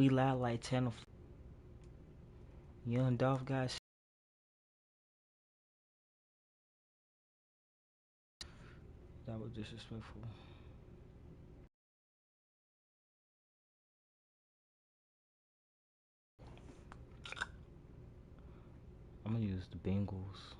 We lied like 10 of young Dolph guys. That was disrespectful. I'm gonna use the Bengals.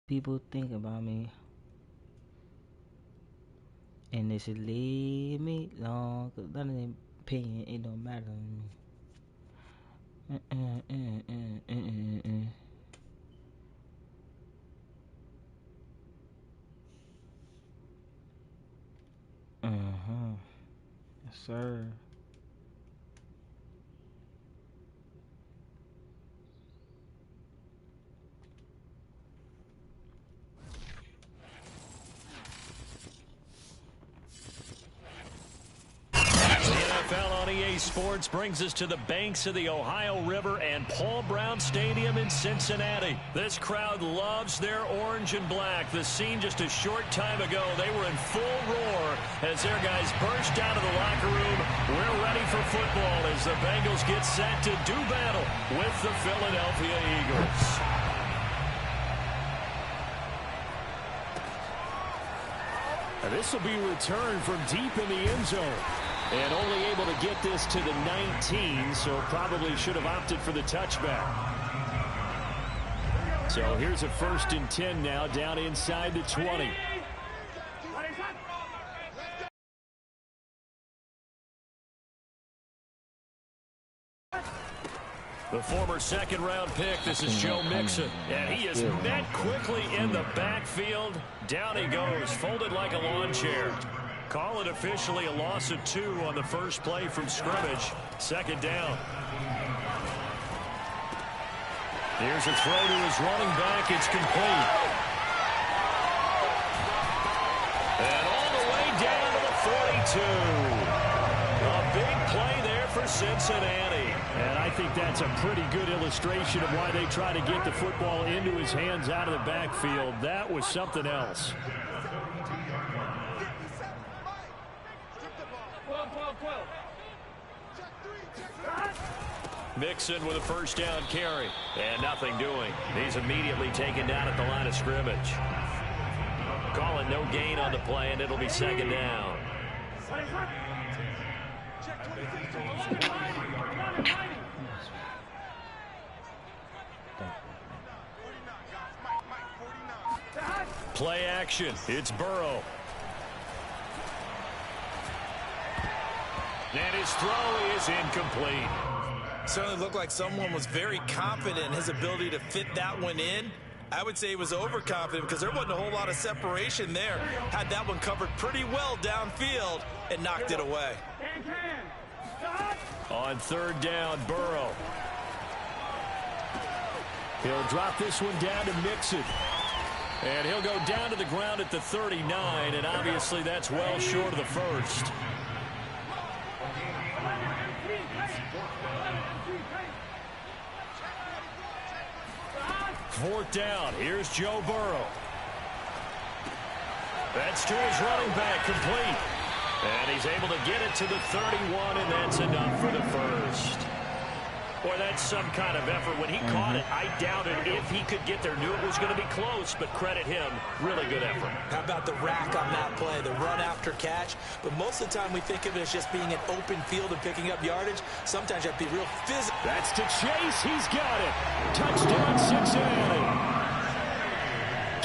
People think about me, and they should leave me alone, 'cause none of their opinion, it don't matter to me. Yes, sir. NFL on EA Sports brings us to the banks of the Ohio River and Paul Brown Stadium in Cincinnati. This crowd loves their orange and black. The scene just a short time ago, they were in full roar as their guys burst out of the locker room. We're ready for football as the Bengals get set to do battle with the Philadelphia Eagles. This will be returned from deep in the end zone. And only able to get this to the 19, so probably should have opted for the touchback. So here's a 1st and 10 now, down inside the 20. The former second-round pick, this is Joe Mixon. And he is met quickly in the backfield. Down he goes, folded like a lawn chair. Call it officially a loss of 2 on the first play from scrimmage. 2nd down. Here's a throw to his running back. It's complete. And all the way down to the 42. A big play there for Cincinnati. And I think that's a pretty good illustration of why they try to get the football into his hands out of the backfield. That was something else. Mixon with a 1st down carry. And nothing doing. He's immediately taken down at the line of scrimmage. Calling no gain on the play, and it'll be 2nd down. Play action. It's Burrow. And his throw is incomplete. Certainly looked like someone was very confident in his ability to fit that one in. I would say he was overconfident because there wasn't a whole lot of separation there. Had that one covered pretty well downfield and knocked it away. On 3rd down, Burrow. He'll drop this one down to Mixon. And he'll go down to the ground at the 39, and obviously that's well short of the 1st. 4th down. Here's Joe Burrow. That's to his running back, complete. And he's able to get it to the 31, and that's enough for the 1st. Boy, that's some kind of effort. When he caught it, I doubted if he could get there. Knew it was going to be close, but credit him. Really good effort. How about the rack on that play, the run after catch? But most of the time we think of it as just being an open field and picking up yardage. Sometimes you have to be real physical. That's to Chase. He's got it. Touchdown, Cincinnati.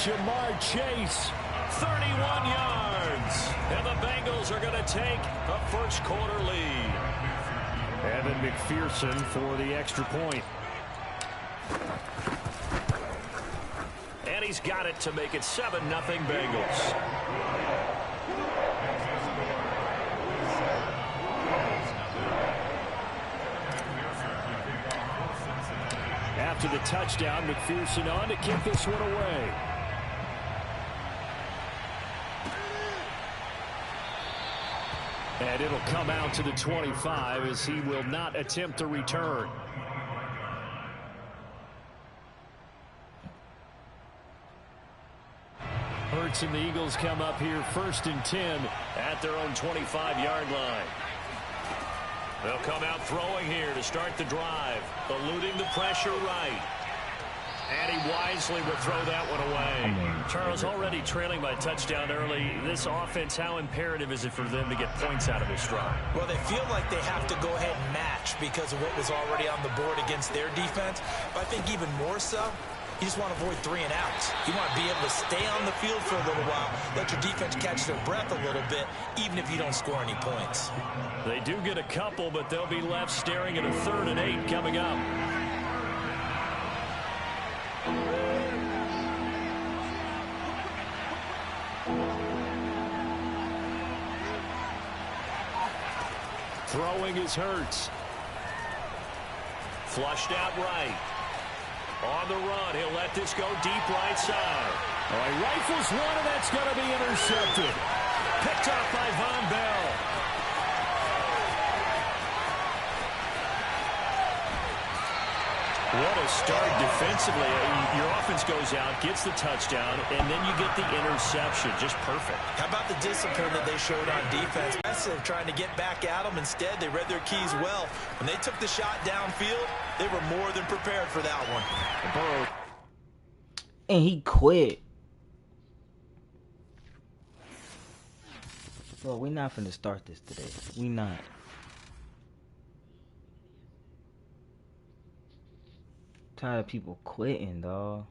Jamar Chase, 31 yards. And the Bengals are going to take a 1st quarter lead. Evan McPherson for the extra point. And he's got it to make it 7-0 Bengals. after the touchdown. McPherson on to kick this one away. And it'll come out to the 25 as he will not attempt to return. Hurts and the Eagles come up here 1st and 10 at their own 25-yard line. They'll come out throwing here to start the drive, eluding the pressure right. And he wisely will throw that one away. Charles, already trailing by a touchdown early. This offense, how imperative is it for them to get points out of this drive? Well, they feel like they have to go ahead and match because of what was already on the board against their defense. But I think even more so, you just want to avoid 3 and outs. You want to be able to stay on the field for a little while, let your defense catch their breath a little bit, even if you don't score any points. They do get a couple, but they'll be left staring at a 3rd and 8 coming up. Throwing is Hurts. Flushed out right. On the run, he'll let this go deep right side. Oh, he rifles one, and that's going to be intercepted. Picked off by Von Bell. What a start defensively. Your offense goes out, gets the touchdown, and then you get the interception. Just perfect. How about the discipline that they showed on defense? Instead of trying to get back at them, instead they read their keys well. When they took the shot downfield, they were more than prepared for that one. And he quit. Well, we're not finna start this today. We not. Tired of people quitting, dawg.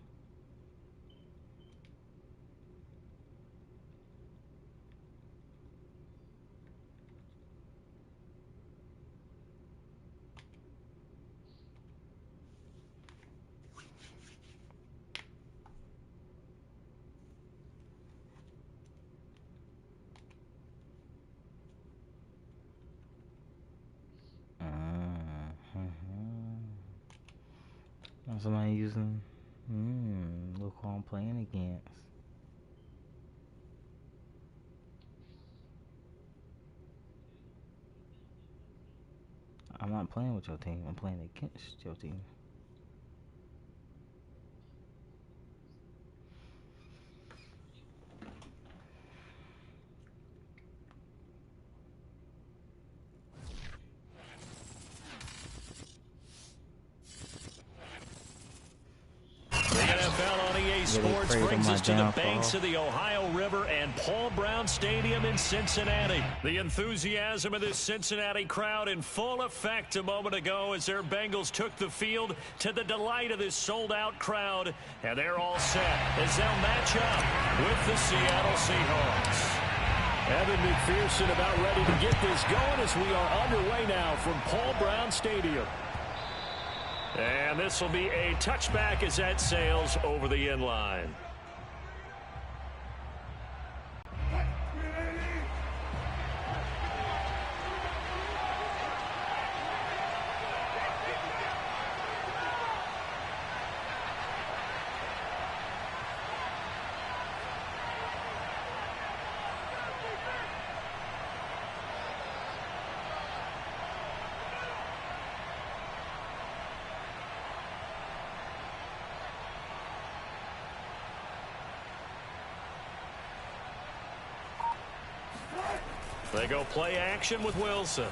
Somebody using, look who I'm playing against. I'm not playing with your team. I'm playing against your team. Sports brings us to the banks of the Ohio River and Paul Brown Stadium in Cincinnati. The enthusiasm of this Cincinnati crowd in full effect a moment ago as their Bengals took the field to the delight of this sold-out crowd. And they're all set as they'll match up with the Seattle Seahawks. Evan McPherson about ready to get this going as we are underway now from Paul Brown Stadium. And this will be a touchback as that sails over the end line. They go play action with Wilson.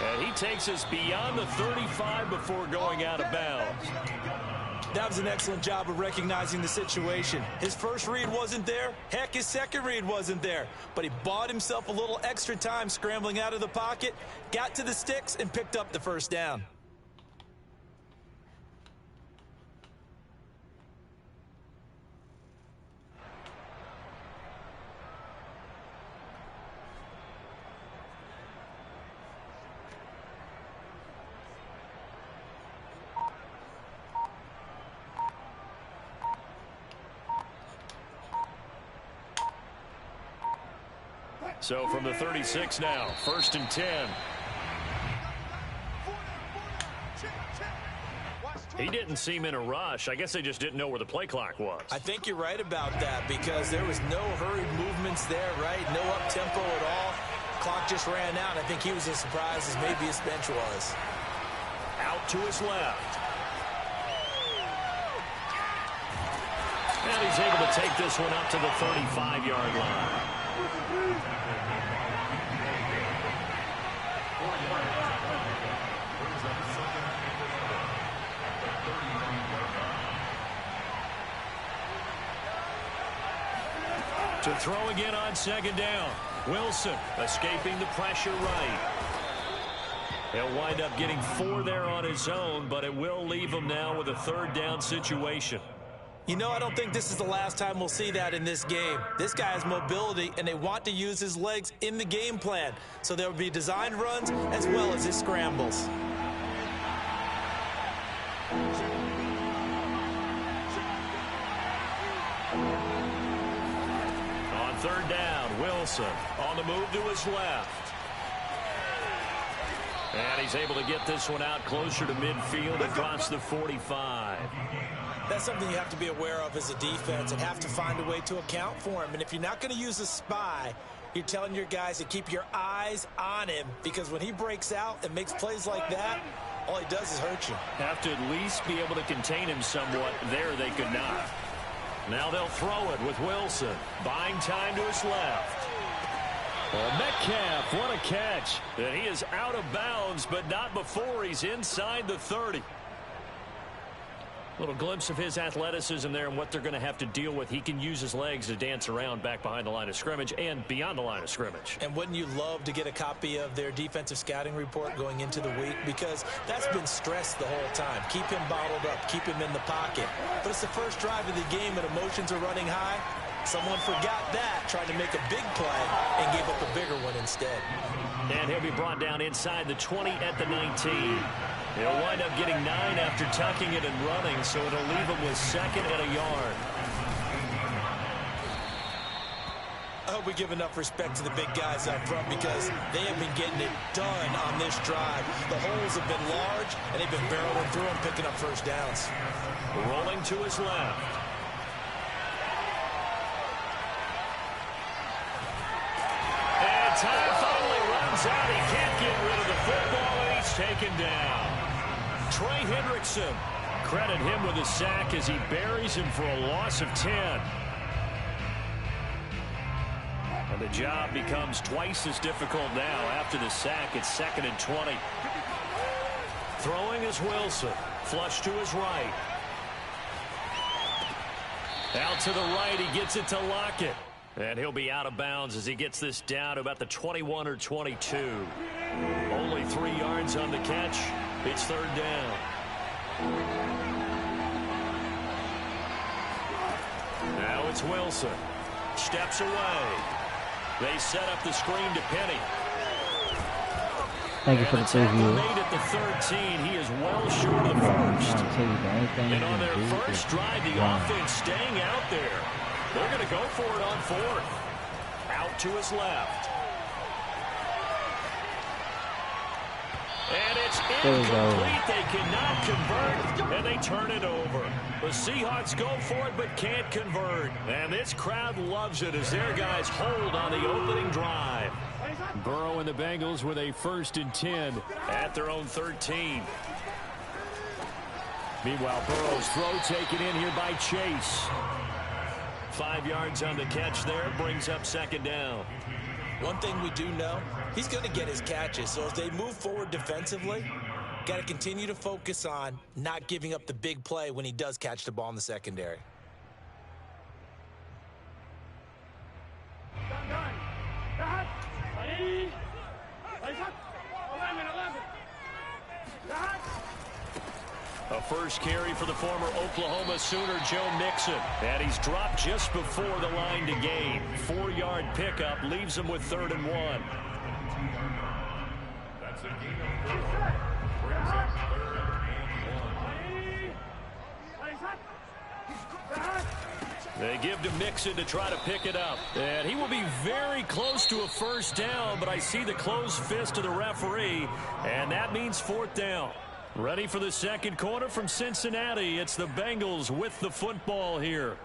And he takes us beyond the 35 before going out of bounds. That was an excellent job of recognizing the situation. His first read wasn't there. Heck, his second read wasn't there. But he bought himself a little extra time scrambling out of the pocket, got to the sticks, and picked up the first down. So from the 36 now, 1st and 10. He didn't seem in a rush. I guess they just didn't know where the play clock was. I think you're right about that because there was no hurried movements there, right? No up-tempo at all. Clock just ran out. I think he was as surprised as maybe his bench was. Out to his left. And he's able to take this one up to the 35-yard line. To throw again on second down. Wilson escaping the pressure right. He'll wind up getting 4 there on his own, but it will leave him now with a third down situation. You know, I don't think this is the last time we'll see that in this game. This guy has mobility, and they want to use his legs in the game plan. So there will be designed runs as well as his scrambles. On third down, Wilson on the move to his left. And he's able to get this one out closer to midfield across the 45. That's something you have to be aware of as a defense and have to find a way to account for him. And if you're not going to use a spy, you're telling your guys to keep your eyes on him because when he breaks out and makes plays like that, all he does is hurt you. Have to at least be able to contain him somewhat. There they could not. Now they'll throw it with Wilson. Buying time to his left. Well, Metcalf, what a catch. And he is out of bounds, but not before he's inside the 30. Little glimpse of his athleticism there and what they're going to have to deal with. He can use his legs to dance around back behind the line of scrimmage and beyond the line of scrimmage. And wouldn't you love to get a copy of their defensive scouting report going into the week? Because that's been stressed the whole time. Keep him bottled up. Keep him in the pocket. But it's the first drive of the game and emotions are running high. Someone forgot that, tried to make a big play, and gave up a bigger one instead. And he'll be brought down inside the 20 at the 19. He'll wind up getting 9 after tucking it and running, so it'll leave him with 2nd and a yard. I hope we give enough respect to the big guys up front because they have been getting it done on this drive. The holes have been large, and they've been barreling through them, picking up first downs. Rolling to his left. And time finally runs out. He can't get rid of the football, and he's taken down. Trey Hendrickson, credit him with a sack as he buries him for a loss of 10. And the job becomes twice as difficult now after the sack. It's 2nd and 20. Throwing is Wilson. Flush to his right. Out to the right, he gets it to Lockett. And he'll be out of bounds as he gets this down to about the 21 or 22. Only 3 yards on the catch. It's third down. Now it's Wilson. Steps away. They set up the screen to Penny. Thank you for the preview. Made at the 13. He is well short of the first. And on their first drive, the offense staying out there. They're going to go for it on 4th. Out to his left. And it's incomplete. They cannot convert, and they turn it over. The Seahawks go for it, but can't convert. And this crowd loves it as their guys hold on the opening drive. Burrow and the Bengals with a 1st and 10 at their own 13. Meanwhile, Burrow's throw taken in here by Chase. 5 yards on the catch there, brings up 2nd down. One thing we do know, he's going to get his catches. So as they move forward defensively, got to continue to focus on not giving up the big play when he does catch the ball in the secondary. A first carry for the former Oklahoma Sooner, Joe Mixon. And he's dropped just before the line to gain. 4-yard pickup leaves him with 3rd and 1. They give to Mixon to try to pick it up. And he will be very close to a first down, but I see the closed fist of the referee, and that means 4th down. Ready for the second quarter from Cincinnati. It's the Bengals with the football here.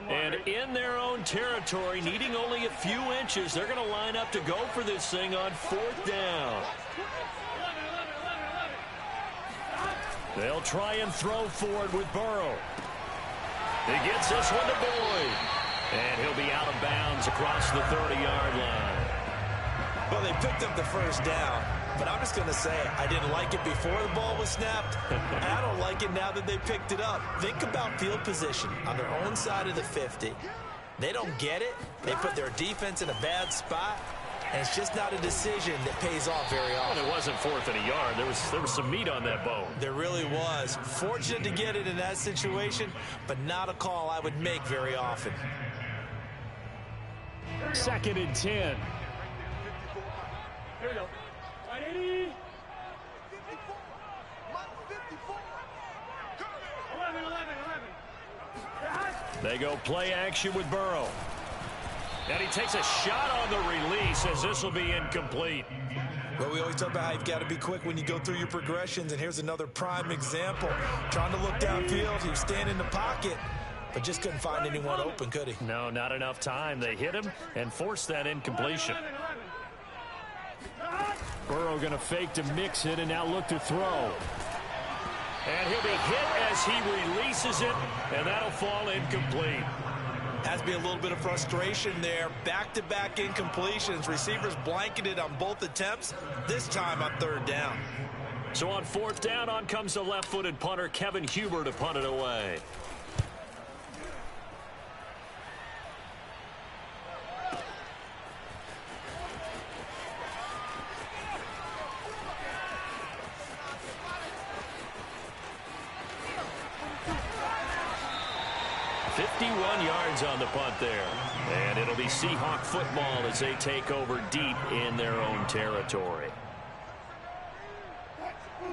And in their own territory, needing only a few inches, they're going to line up to go for this thing on 4th down. They'll try and throw forward with Burrow. He gets this one to Boyd. And he'll be out of bounds across the 30-yard line. Well, they picked up the first down, but I'm just going to say I didn't like it before the ball was snapped, and I don't like it now that they picked it up. Think about field position on their own side of the 50. They don't get it. They put their defense in a bad spot, and it's just not a decision that pays off very often. Well, it wasn't 4th and a yard. There was some meat on that bone. There really was. Fortunate to get it in that situation, but not a call I would make very often. 2nd and 10. Here we go. 180. 11. They go play action with Burrow. And he takes a shot on the release as this will be incomplete. Well, we always talk about how you've got to be quick when you go through your progressions, and here's another prime example. Trying to look downfield, he was standing in the pocket, but just couldn't find anyone open, could he? No, not enough time. They hit him and forced that incompletion. Burrow going to fake to mix it and now look to throw. And he'll be hit as he releases it, and that'll fall incomplete. Has to be a little bit of frustration there. Back-to-back incompletions. Receivers blanketed on both attempts, this time on 3rd down. So on 4th down, on comes the left-footed punter, Kevin Huber, to punt it away. On the punt there. And it'll be Seahawk football as they take over deep in their own territory.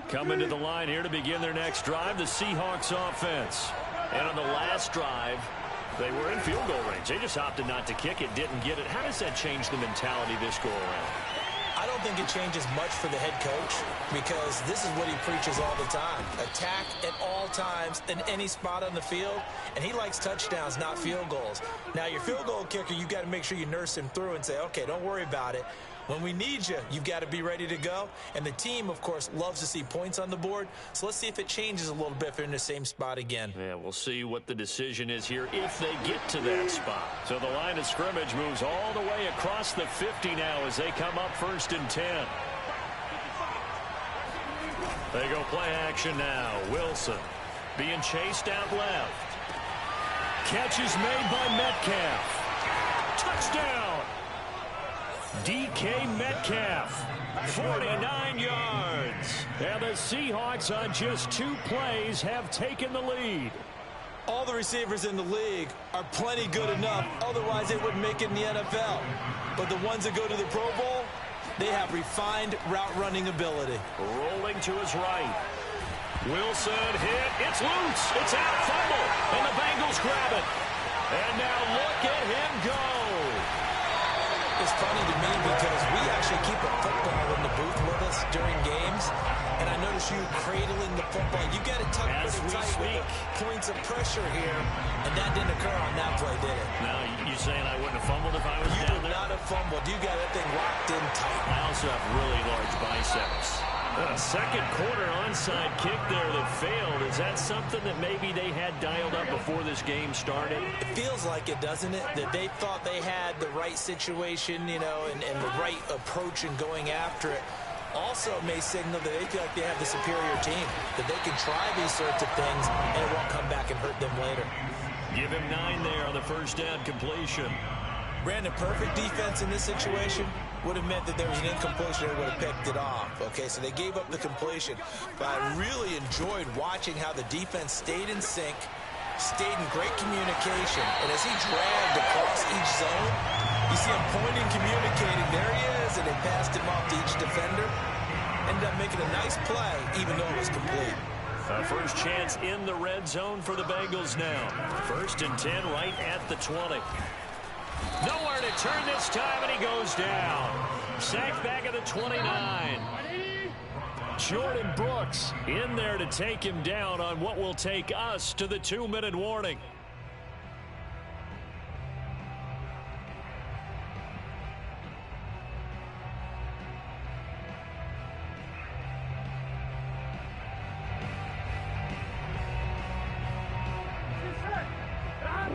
Coming to the line here to begin their next drive, the Seahawks offense. And on the last drive, they were in field goal range. They just opted not to kick it, didn't get it. How does that change the mentality this go around? I don't think it changes much for the head coach because this is what he preaches all the time. Attack at all times in any spot on the field, and he likes touchdowns, not field goals. Now, your field goal kicker, you've got to make sure you nurse him through and say, okay, don't worry about it. When we need you, you've got to be ready to go. And the team, of course, loves to see points on the board. So let's see if it changes a little bit if they're in the same spot again. Yeah, we'll see what the decision is here if they get to that spot. So the line of scrimmage moves all the way across the 50 now as they come up 1st and 10. They go play action now. Wilson being chased out left. Catch is made by Metcalf. Touchdown! DK Metcalf, 49 yards. And the Seahawks on just 2 plays have taken the lead. All the receivers in the league are plenty good enough, otherwise they wouldn't make it in the NFL. But the ones that go to the Pro Bowl, they have refined route running ability. Rolling to his right. Wilson hit. It's loose. It's out. Fumble. And the Bengals grab it. And now look at him go. It's funny to me because we actually keep a football in the booth with us during games, and I notice you cradling the football. You got it tucked pretty tight with the points of pressure here, and that didn't occur on that play, did it? Now, you saying I wouldn't have fumbled if I was down there? You would not have fumbled. You got that thing locked in tight. I also have really large biceps. And a second quarter onside kick there that failed. Is that something that maybe they had dialed up before this game started? It feels like it, doesn't it? That they thought they had the right situation, you know, and the right approach in going after it. Also may signal that they feel like they have the superior team, that they can try these sorts of things and it won't come back and hurt them later. Give him 9 there on the first down completion. Brandon, perfect defense in this situation would have meant that there was an incompletion and would have picked it off. Okay, so they gave up the completion. But I really enjoyed watching how the defense stayed in sync, stayed in great communication. And as he dragged across each zone, you see him pointing, communicating. There he is, and they passed him off to each defender. Ended up making a nice play, even though it was complete. First chance in the red zone for the Bengals now. 1st and 10 right at the 20. Nowhere to turn this time, and he goes down. Sacked back at the 29. Jordan Brooks in there to take him down on what will take us to the 2-minute warning.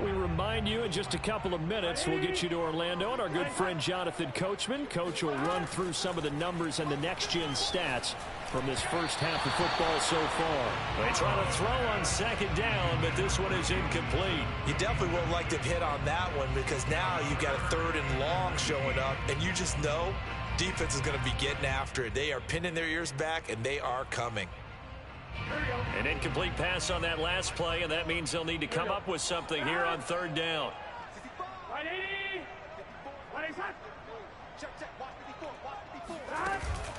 We remind you in just a couple of minutes we'll get you to Orlando and our good friend Jonathan Coachman. Coach will run through some of the numbers and the next-gen stats from this first half of football so far. They try to throw on second down, but this one is incomplete. You definitely won't like to hit on that one because now you've got a 3rd and long showing up, and you just know defense is going to be getting after it. They are pinning their ears back, and they are coming. An incomplete pass on that last play, and that means they'll need to come up with something here on 3rd down.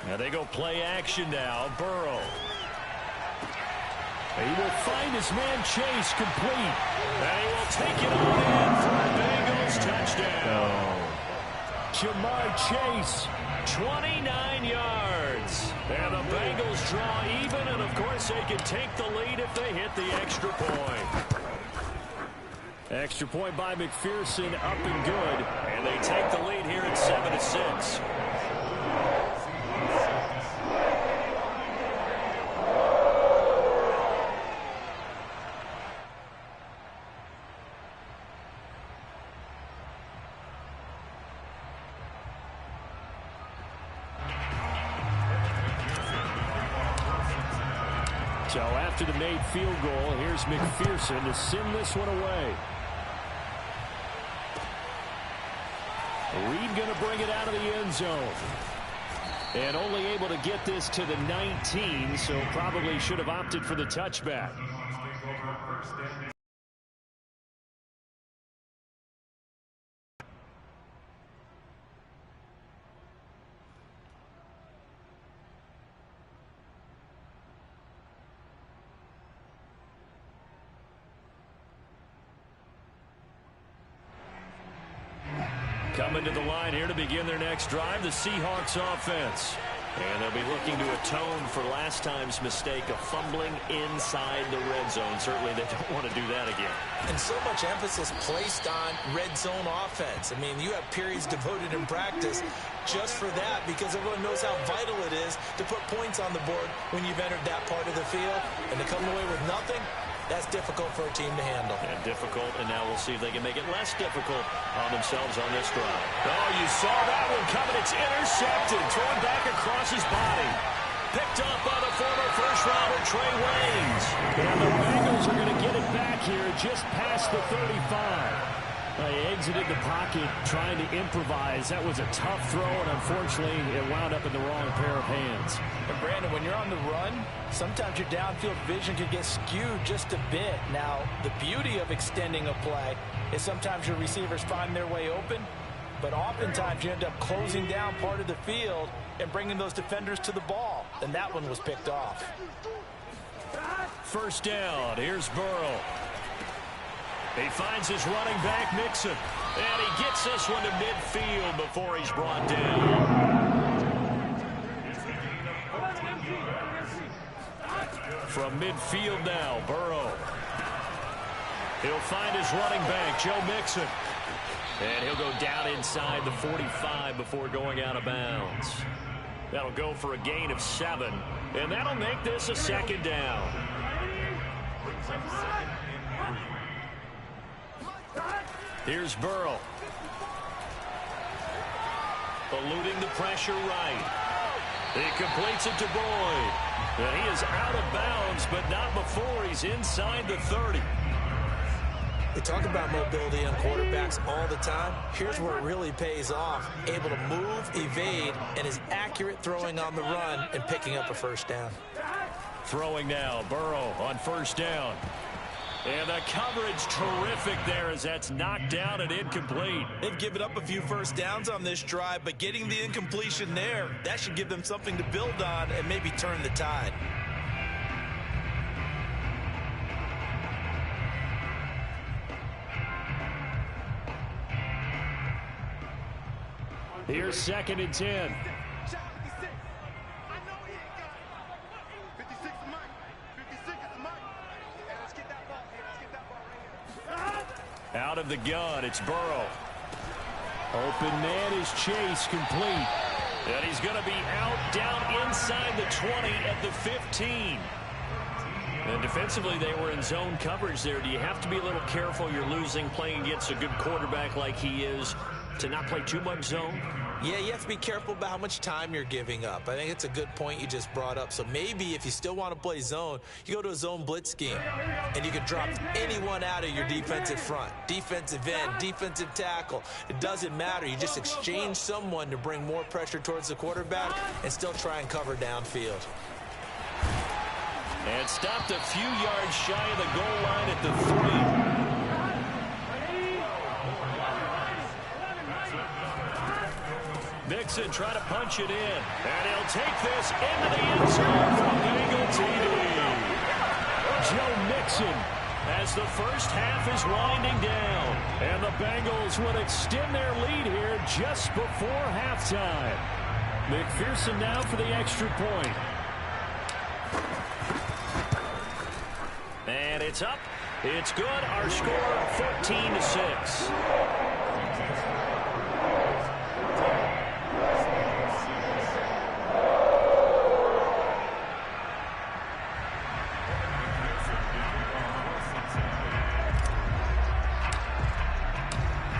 Now they go play action now. Burrow. He will find his man Chase complete. And he will take it on in for a Bengals touchdown. Jamar Chase, 29 yards. And the Bengals draw even, and of course they can take the lead if they hit the extra point. Extra point by McPherson, up and good. And they take the lead here at 7-6. So after the made field goal, here's McPherson to send this one away. Reed going to bring it out of the end zone. And only able to get this to the 19, so probably should have opted for the touchback. Coming to the line here to begin their next drive, the Seahawks offense. And they'll be looking to atone for last time's mistake of fumbling inside the red zone. Certainly they don't want to do that again. And so much emphasis placed on red zone offense. I mean, you have periods devoted in practice just for that because everyone knows how vital it is to put points on the board when you've entered that part of the field. And to come away with nothing, that's difficult for a team to handle. And difficult, and now we'll see if they can make it less difficult on themselves on this drive. Oh, you saw that one coming. It's intercepted. Thrown back across his body. Picked up by the former first-rounder, Trey Waynes. And the Bengals are going to get it back here just past the 35. They exited the pocket trying to improvise. That was a tough throw, and unfortunately, it wound up in the wrong pair of hands. And Brandon, when you're on the run, sometimes your downfield vision can get skewed just a bit. Now, the beauty of extending a play is sometimes your receivers find their way open, but oftentimes you end up closing down part of the field and bringing those defenders to the ball. And that one was picked off. First down. Here's Burrow. He finds his running back, Mixon. And he gets this one to midfield before he's brought down. From midfield now, Burrow. He'll find his running back, Joe Mixon. And he'll go down inside the 45 before going out of bounds. That'll go for a gain of 7. And that'll make this a second down. Here's Burrow. Eluding the pressure right. He completes it to Boyd. And he is out of bounds, but not before he's inside the 30. They talk about mobility on quarterbacks all the time. Here's where it really pays off. Able to move, evade, and is accurate throwing on the run and picking up a first down. Throwing now, Burrow on first down. And the coverage terrific there as that's knocked down and incomplete. They've given up a few first downs on this drive, but getting the incompletion there, that should give them something to build on and maybe turn the tide. Here's 2nd and 10. Out of the gun, it's Burrow. Open man is Chase, complete. And he's going to be out down inside the 20 at the 15. And defensively, they were in zone coverage there. Do you have to be a little careful? You're losing playing against a good quarterback like he is to not play too much zone? Yeah, you have to be careful about how much time you're giving up. I think it's a good point you just brought up. So maybe if you still want to play zone, you go to a zone blitz scheme, and you can drop anyone out of your defensive front, defensive end, defensive tackle. It doesn't matter. You just exchange someone to bring more pressure towards the quarterback and still try and cover downfield. And stopped a few yards shy of the goal line at the 3. Mixon trying to punch it in. And he'll take this into the end zone from Bengal TD. Joe Mixon as the first half is winding down. And the Bengals would extend their lead here just before halftime. McPherson now for the extra point. And it's up. It's good. Our score 14-6.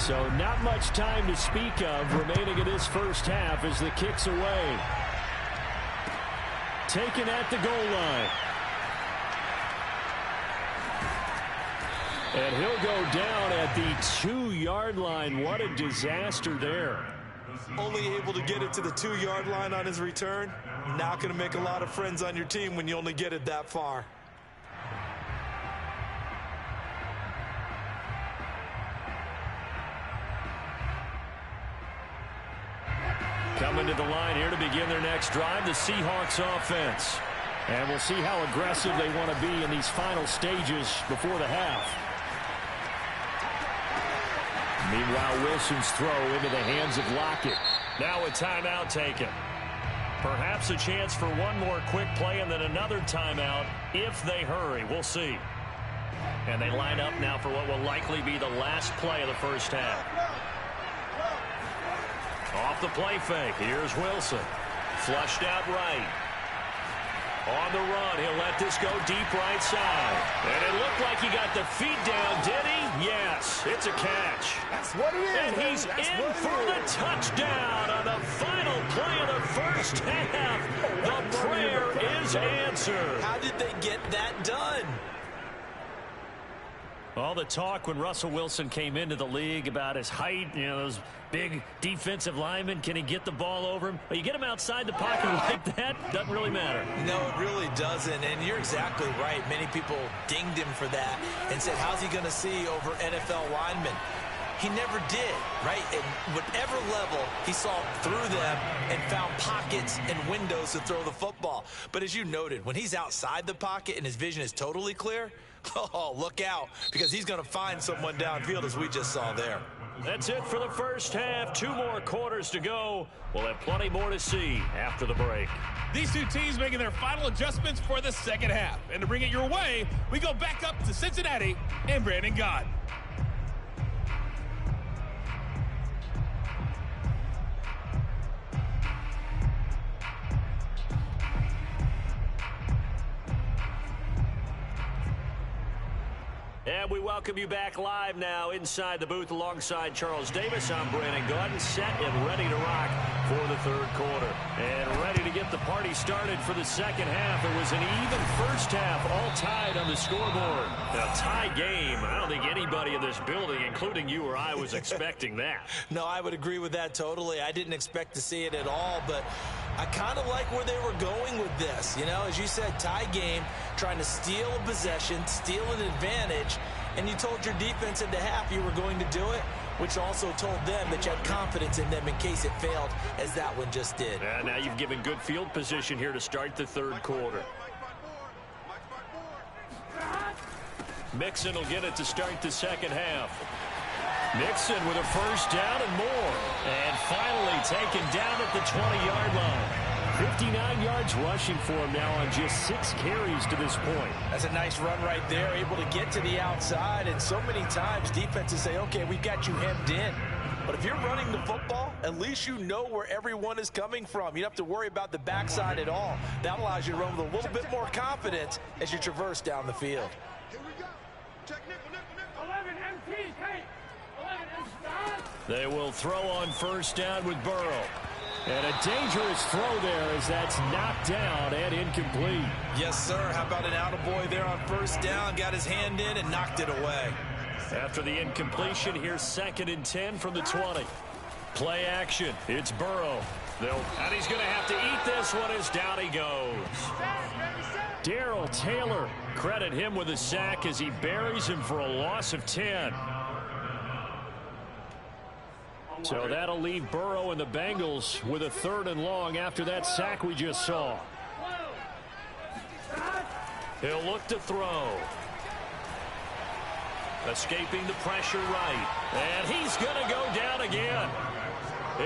So not much time to speak of remaining in this first half as the kick's away. Taken at the goal line. And he'll go down at the 2-yard line. What a disaster there. Only able to get it to the 2-yard line on his return. Not going to make a lot of friends on your team when you only get it that far. Coming to the line here to begin their next drive, the Seahawks offense. And we'll see how aggressive they want to be in these final stages before the half. Meanwhile, Wilson's throw into the hands of Lockett. Now a timeout taken. Perhaps a chance for one more quick play and then another timeout if they hurry. We'll see. And they line up now for what will likely be the last play of the first half. Off the play fake. Here's Wilson. Flushed out right. On the run. He'll let this go deep right side. And it looked like he got the feet down, did he? Yes. It's a catch. That's what it is. And he's in for the touchdown on the final play of the first half. The prayer is answered. How did they get that done? All the talk when Russell Wilson came into the league about his height, you know, those big defensive linemen, can he get the ball over him? Well, you get him outside the pocket like that, doesn't really matter. No, it really doesn't, and you're exactly right. Many people dinged him for that and said, how's he going to see over NFL linemen? He never did, right? At whatever level, he saw through them and found pockets and windows to throw the football. But as you noted, when he's outside the pocket and his vision is totally clear, oh, look out, because he's going to find someone downfield, as we just saw there. That's it for the first half. 2 more quarters to go. We'll have plenty more to see after the break. These two teams making their final adjustments for the second half. And to bring it your way, we go back up to Cincinnati and Brandon Gott. And we welcome you back live now inside the booth alongside Charles Davis. I'm Brandon Gordon, set and ready to rock for the third quarter. And ready to get the party started for the second half. It was an even first half, all tied on the scoreboard. A tie game. I don't think anybody in this building, including you or I, was expecting that. No, I would agree with that totally. I didn't expect to see it at all, but I kind of like where they were going with this. You know, as you said, tie game, trying to steal a possession, steal an advantage, and you told your defense at the half you were going to do it, which also told them that you had confidence in them in case it failed, as that one just did. And now you've given good field position here to start the third quarter. Mixon will get it to start the second half. Mixon with a first down and more. And finally taken down at the 20-yard line. 59 yards rushing for him now on just 6 carries to this point. That's a nice run right there, able to get to the outside. And so many times defenses say, okay, we got you hemmed in. But if you're running the football, at least you know where everyone is coming from. You don't have to worry about the backside at all. That allows you to run with a little bit more confidence as you traverse down the field. Here we go. Check nickel. 11 MT, Kate. 11 MT. They will throw on first down with Burrow. And a dangerous throw there as that's knocked down and incomplete. Yes, sir. How about an attaboy there on first down? Got his hand in and knocked it away. After the incompletion, here's 2nd and 10 from the 20. Play action. It's Burrow. And he's going to have to eat this one as down he goes. Darrell Taylor, credit him with a sack as he buries him for a loss of 10. So that'll leave Burrow and the Bengals with a 3rd and long after that sack we just saw. He'll look to throw. Escaping the pressure right. And he's going to go down again.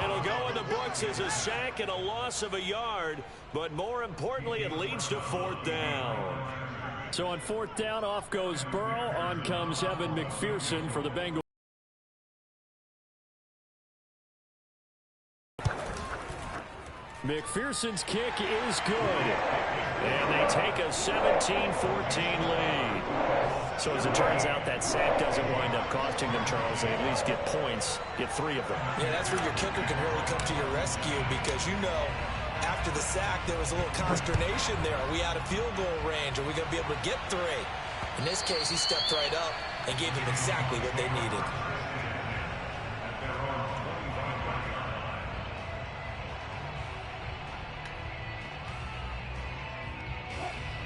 It'll go in the books as a sack and a loss of a yard. But more importantly, it leads to 4th down. So on 4th down, off goes Burrow. On comes Evan McPherson for the Bengals. McPherson's kick is good. And they take a 17-14 lead. So as it turns out, that sack doesn't wind up costing them, Charles. They at least get points, get 3 of them. Yeah, that's where your kicker can really come to your rescue because you know after the sack there was a little consternation there. Are we out of field goal range? Are we going to be able to get 3? In this case, he stepped right up and gave them exactly what they needed.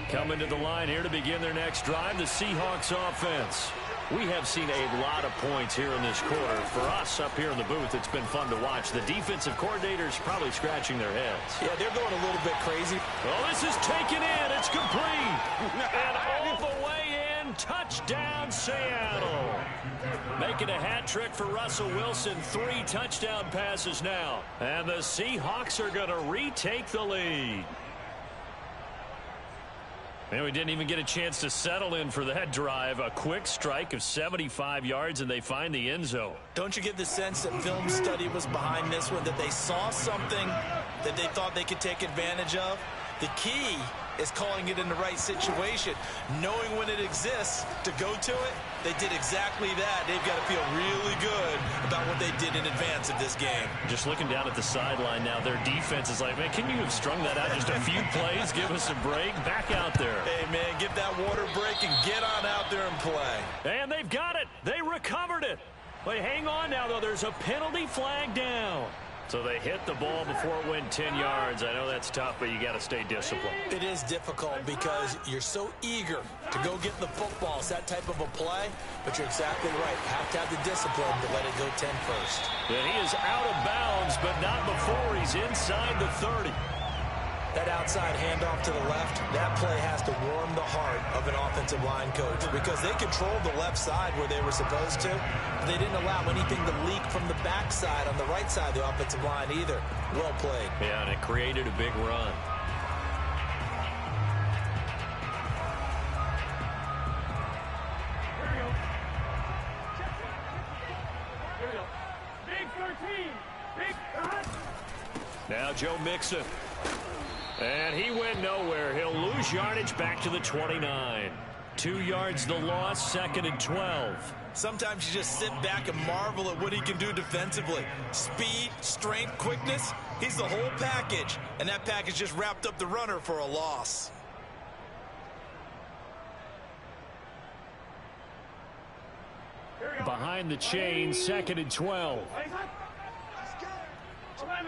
Coming to the line here to begin their next drive, the Seahawks offense. We have seen a lot of points here in this quarter. For us up here in the booth, it's been fun to watch. The defensive coordinators probably scratching their heads. Yeah, they're going a little bit crazy. Well, this is taken in. It's complete. And all the way in. Touchdown, Seattle. Making a hat trick for Russell Wilson. 3 touchdown passes now. And the Seahawks are going to retake the lead. And we didn't even get a chance to settle in for that drive. A quick strike of 75 yards, and they find the end zone. Don't you get the sense that film study was behind this one, that they saw something that they thought they could take advantage of? The key is calling it in the right situation, knowing when it exists to go to it. They did exactly that. They've got to feel really good about what they did in advance of this game. Just looking down at the sideline now, their defense is like, man, can you have strung that out just a few plays? Give us a break. Back out there. Hey, man, get that water break and get on out there and play. And they've got it. They recovered it. Wait, hang on now, though. There's a penalty flag down. So they hit the ball before it went 10 yards. I know that's tough, but you got to stay disciplined. It is difficult because you're so eager to go get the football. It's that type of a play, but you're exactly right. You have to have the discipline to let it go 10 first. And he is out of bounds, but not before he's inside the 30. That outside handoff to the left, that play has to warm the heart of an offensive line coach because they controlled the left side where they were supposed to. But they didn't allow anything to leak from the backside on the right side of the offensive line either. Well played. Yeah, and it created a big run. Big 13. Big cut. Now Joe Mixon. And he went nowhere. He'll lose yardage back to the 29. 2 yards the loss, 2nd and 12. Sometimes you just sit back and marvel at what he can do defensively. Speed, strength, quickness. He's the whole package. And that package just wrapped up the runner for a loss. Behind the chain, 2nd and 12. 11.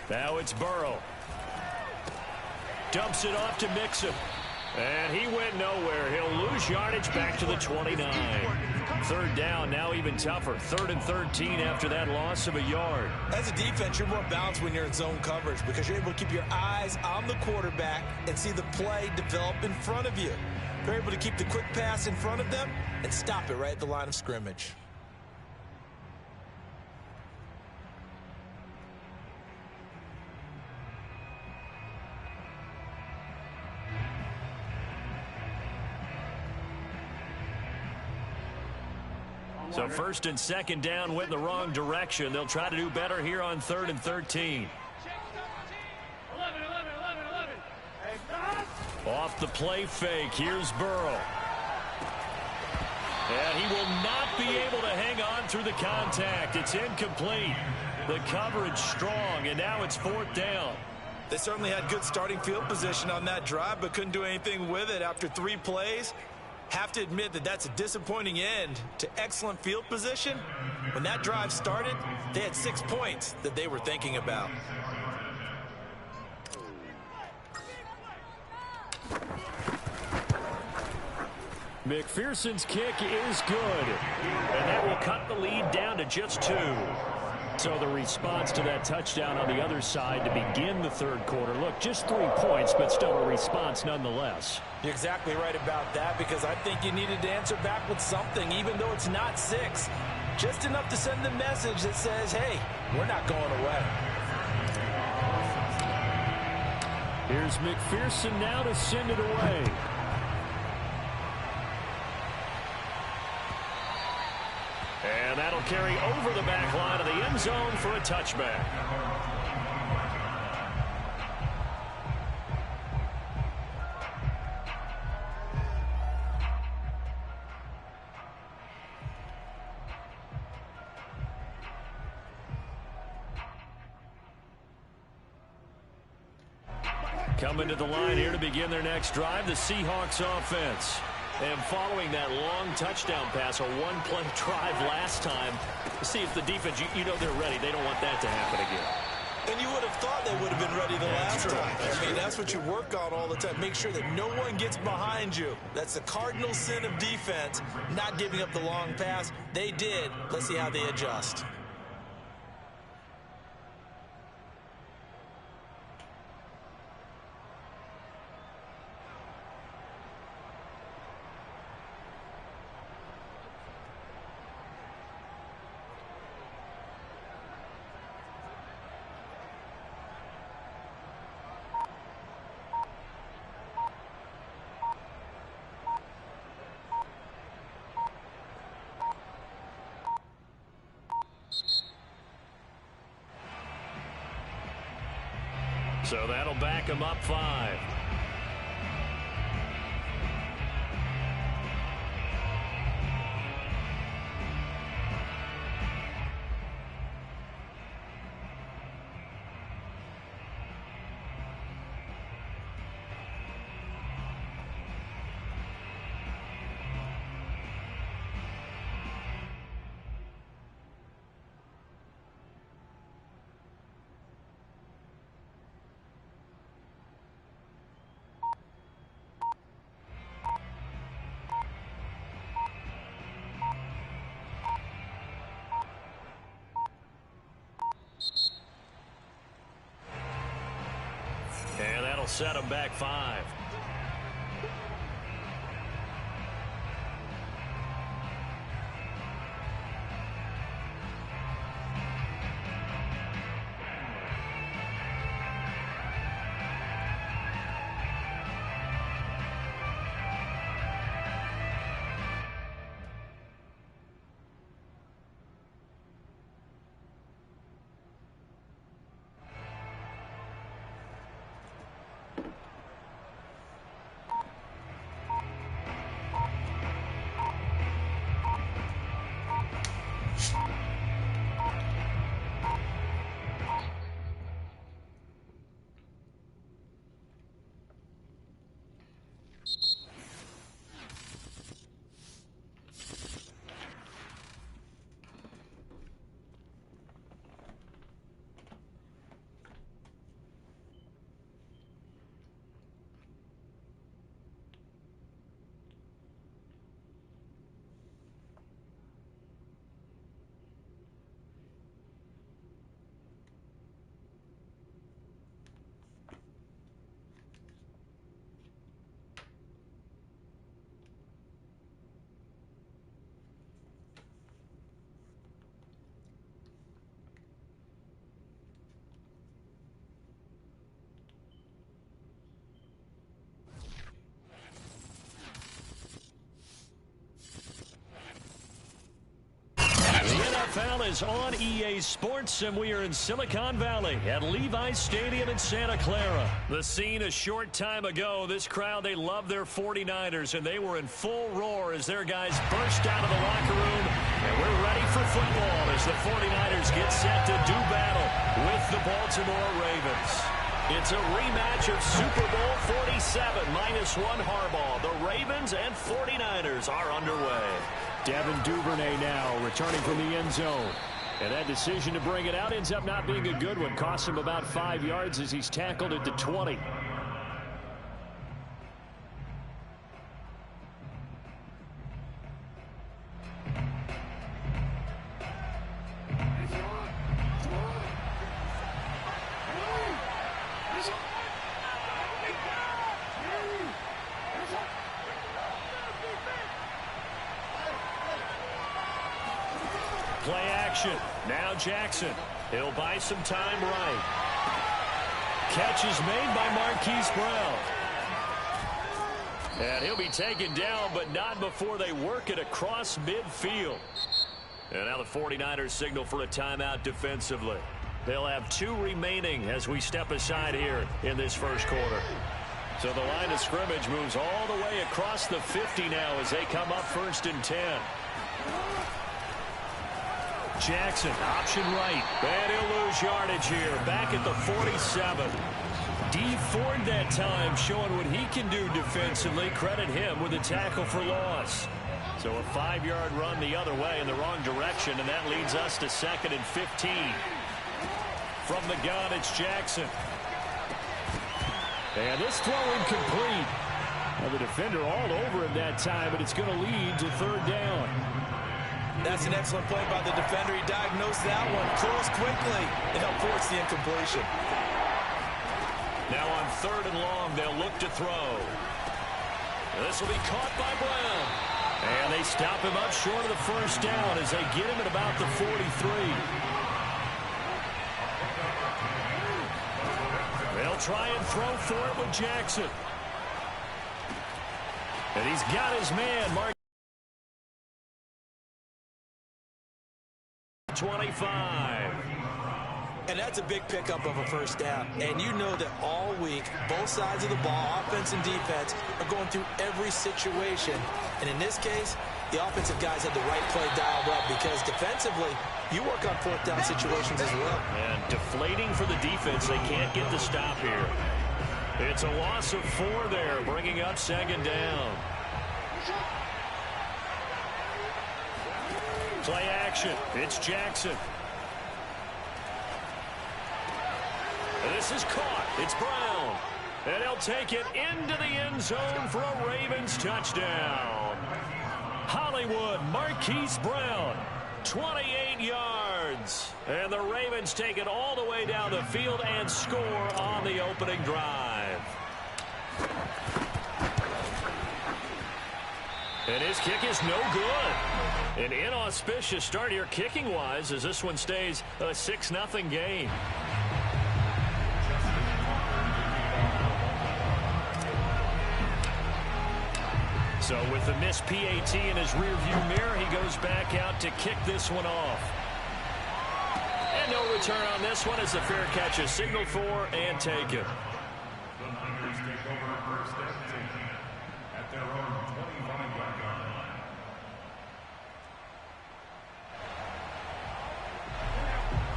Now it's Burrow. Dumps it off to Mixon. And he went nowhere. He'll lose yardage back to the 29. 3rd down, now even tougher. 3rd and 13 after that loss of a yard. As a defense, you're more balanced when you're in zone coverage because you're able to keep your eyes on the quarterback and see the play develop in front of you. You're able to keep the quick pass in front of them and stop it right at the line of scrimmage. So first and second down went in the wrong direction. They'll try to do better here on 3rd and 13. 11, 11, 11, 11. Hey, stop. Off the play fake, here's Burrow. And he will not be able to hang on through the contact. It's incomplete. The coverage strong, and now it's 4th down. They certainly had good starting field position on that drive, but couldn't do anything with it after 3 plays. Have to admit that that's a disappointing end to excellent field position. When that drive started, they had 6 points that they were thinking about. McPherson's kick is good, and that will cut the lead down to just 2. So the response to that touchdown on the other side to begin the 3rd quarter. Look, just 3 points, but still a response nonetheless. You're exactly right about that, because I think you needed to answer back with something, even though it's not 6. Just enough to send the message that says, hey, we're not going away. Here's McPherson now to send it away. And that'll carry over the back line of the end zone for a touchback. Coming to the line here to begin their next drive, the Seahawks offense. And following that long touchdown pass, a 1-play drive last time, see if the defense, you know they're ready. They don't want that to happen again. And you would have thought they would have been ready the last time. I mean, that's what you work on all the time. Make sure that no one gets behind you. That's the cardinal sin of defense, not giving up the long pass. They did. Let's see how they adjust. So that'll back him up 5. And that'll set him back 5. NFL is on EA Sports, and we are in Silicon Valley at Levi's Stadium in Santa Clara. The scene a short time ago. This crowd, they love their 49ers, and they were in full roar as their guys burst out of the locker room. And we're ready for football as the 49ers get set to do battle with the Baltimore Ravens. It's a rematch of Super Bowl 47 -1 Harbaugh. The Ravens and 49ers are underway. Devin Duvernay now returning from the end zone. And that decision to bring it out ends up not being a good one. Costs him about 5 yards as he's tackled at the 20. Play action. Now Jackson. He'll buy some time right. Catch is made by Marquise Brown. And he'll be taken down, but not before they work it across midfield. And now the 49ers signal for a timeout defensively. They'll have 2 remaining as we step aside here in this first quarter. So the line of scrimmage moves all the way across the 50 now as they come up 1st and 10. Jackson, option right. And he'll lose yardage here. Back at the 47. D Ford that time showing what he can do defensively. Credit him with a tackle for loss. So a 5-yard run the other way in the wrong direction, and that leads us to 2nd and 15. From the gun, it's Jackson. And this throw incomplete. Well, the defender all over him that time, but it's going to lead to 3rd down. That's an excellent play by the defender. He diagnosed that one, closed quickly, and helped force the incompletion. Now on 3rd and long, they'll look to throw. This will be caught by Brown. And they stop him up short of the 1st down as they get him at about the 43. They'll try and throw for it with Jackson. And he's got his man, Mark. 25. And that's a big pickup of a 1st down. And you know that all week, both sides of the ball, offense and defense, are going through every situation. And in this case, the offensive guys had the right play dialed up because defensively, you work on 4th down situations as well. And deflating for the defense. They can't get the stop here. It's a loss of 4 there, bringing up 2nd down. Play action. It's Jackson. This is caught. It's Brown. And he'll take it into the end zone for a Ravens touchdown. Hollywood, Marquise Brown, 28 yards. And the Ravens take it all the way down the field and score on the opening drive. And his kick is no good. An inauspicious start here kicking-wise as this one stays a 6-0 game. So with the missed PAT in his rearview mirror, he goes back out to kick this one off. And no return on this one as the fair catch is signaled for and taken.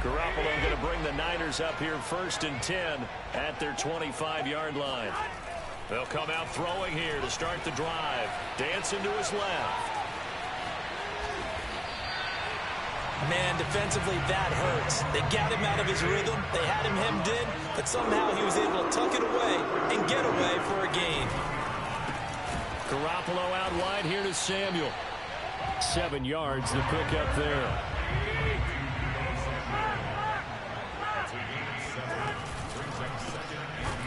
Garoppolo going to bring the Niners up here 1st and 10 at their 25-yard line. They'll come out throwing here to start the drive. Dancing to his left. Man, defensively, that hurts. They got him out of his rhythm. They had him hemmed in, but somehow he was able to tuck it away and get away for a gain. Garoppolo out wide here to Samuel. 7 yards to pick up there.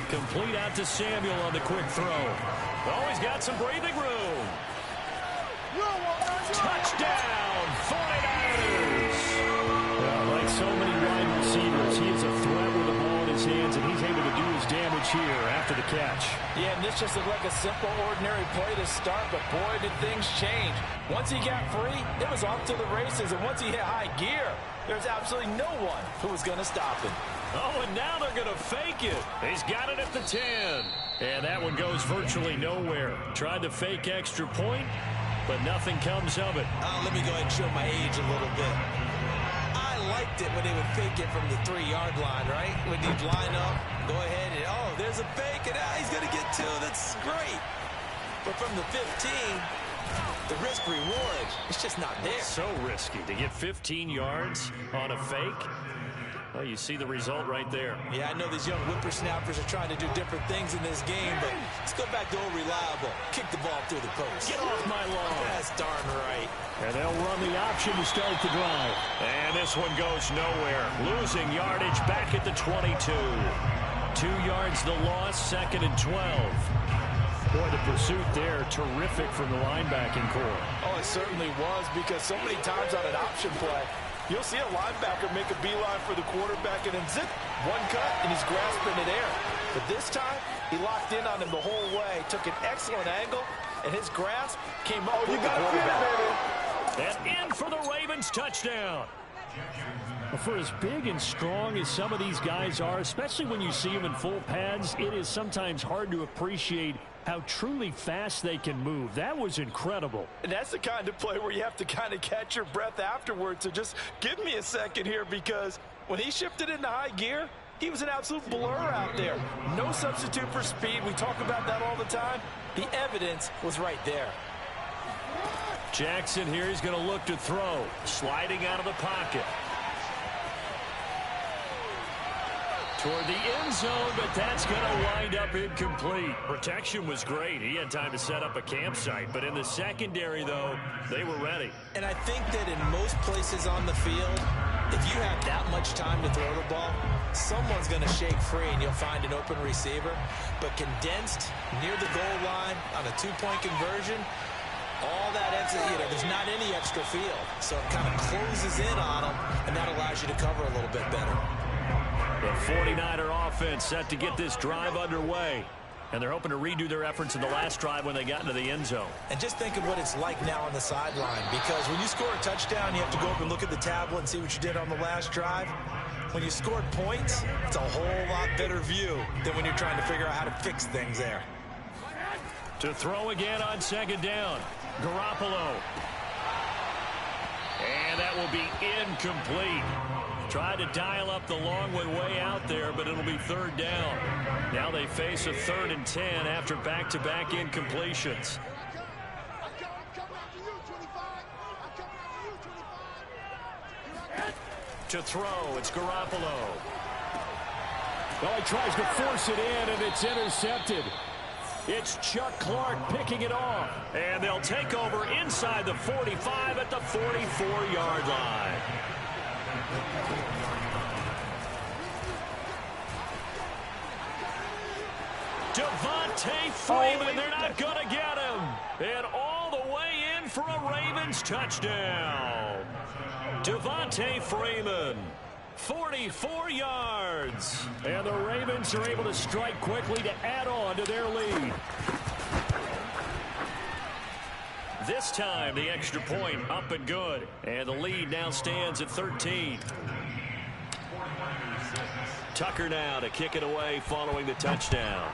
Complete out to Samuel on the quick throw. Oh, he's got some breathing room. Touchdown, 49ers. Well, like so many wide receivers, he is a threat with the ball in his his hands, and he's able to do his damage here after the catch. Yeah, and this just looked like a simple, ordinary play to start, but boy, did things change. Once he got free, it was off to the races, and once he hit high gear, there's absolutely no one who was going to stop him. Oh, and now they're going to fake it. He's got it at the 10. And that one goes virtually nowhere. Tried to fake extra point, but nothing comes of it. Let me go ahead and show my age a little bit. I liked it when they would fake it from the 3-yard line, right? When you'd line up, go ahead and, oh, there's a fake, and he's going to get 2. That's great. But from the 15, the risk-reward, it's just not there. So risky to get 15 yards on a fake. Well, you see the result right there. Yeah, I know these young whippersnappers are trying to do different things in this game, but let's go back to old reliable. Kick the ball through the post. Get off my lawn. That's darn right. And they'll run the option to start the drive. And this one goes nowhere. Losing yardage back at the 22. 2 yards the loss, 2nd and 12. Boy, the pursuit there, terrific from the linebacking core. Oh, it certainly was, because so many times on an option play, you'll see a linebacker make a beeline for the quarterback, and then zip, one cut, and he's grasping it air. But this time, he locked in on him the whole way, took an excellent angle, and his grasp came up with the quarterback. And in for the Ravens touchdown. For as big and strong as some of these guys are, especially when you see them in full pads, it is sometimes hard to appreciate how truly fast they can move. That was incredible. And that's the kind of play where you have to kind of catch your breath afterwards. So just give me a second here, because when he shifted into high gear, he was an absolute blur out there. No substitute for speed. We talk about that all the time. The evidence was right there. Jackson here is going to look to throw. Sliding out of the pocket. Toward the end zone, but that's going to wind up incomplete. Protection was great. He had time to set up a campsite. But in the secondary, though, they were ready. And I think that in most places on the field, if you have that much time to throw the ball, someone's going to shake free and you'll find an open receiver. But condensed near the goal line on a 2-point conversion, all that extra, there's not any extra field. So it kind of closes in on them, and that allows you to cover a little bit better. The 49er offense set to get this drive underway. And they're hoping to redo their efforts in the last drive when they got into the end zone. And just think of what it's like now on the sideline, because when you score a touchdown, you have to go up and look at the tablet and see what you did on the last drive. When you scored points, it's a whole lot better view than when you're trying to figure out how to fix things there. To throw again on 2nd down. Garoppolo. And that will be incomplete. Tried to dial up the long one way out there, but it'll be 3rd down. Now they face a 3rd and 10 after back-to-back incompletions. To throw, it's Garoppolo. Well, he tries to force it in, and it's intercepted. It's Chuck Clark picking it off. And they'll take over inside the 45 at the 44-yard line. Devontae Freeman, they're not going to get him. And all the way in for a Ravens touchdown. Devontae Freeman, 44 yards. And the Ravens are able to strike quickly to add on to their lead. This time, the extra point up and good. And the lead now stands at 13. Tucker now to kick it away following the touchdown.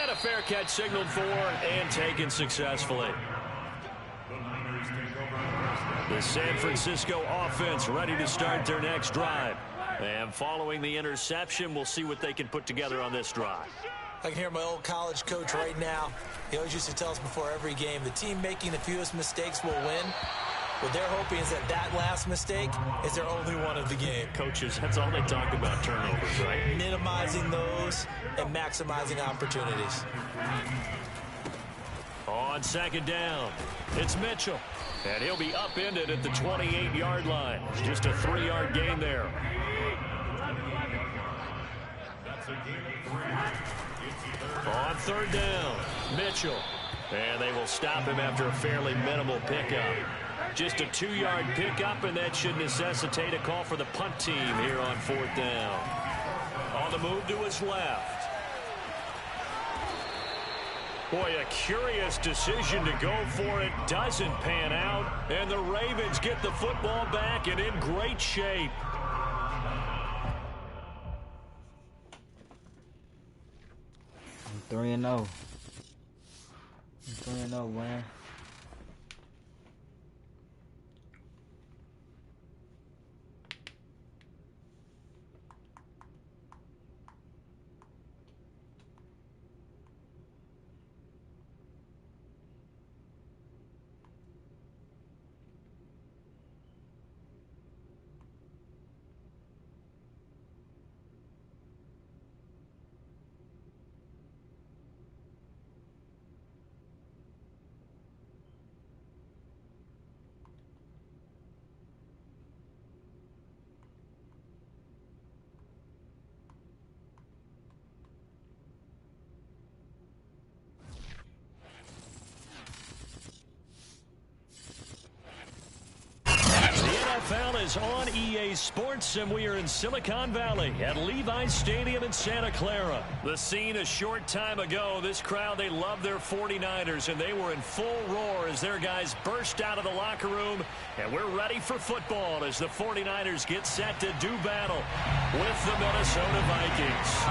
And a fair catch signaled for and taken successfully. The San Francisco offense ready to start their next drive. And following the interception, we'll see what they can put together on this drive. I can hear my old college coach right now. He always used to tell us before every game, the team making the fewest mistakes will win. What they're hoping is that last mistake is their only one of the game. Coaches, that's all they talk about, turnovers, right? Minimizing those and maximizing opportunities. On 2nd down, it's Mitchell. And he'll be upended at the 28-yard line. Just a 3-yard gain there. On 3rd down, Mitchell. And they will stop him after a fairly minimal pickup. just a 2-yard pickup, and that should necessitate a call for the punt team here on 4th down. On the move to his left. Boy, a curious decision to go for it. Doesn't pan out. And the Ravens get the football back and in great shape. I'm 3-0. 3-0, man. NFL is on EA Sports, and we are in Silicon Valley at Levi's Stadium in Santa Clara. The scene a short time ago. This crowd, they love their 49ers, and they were in full roar as their guys burst out of the locker room. And we're ready for football as the 49ers get set to do battle with the Minnesota Vikings.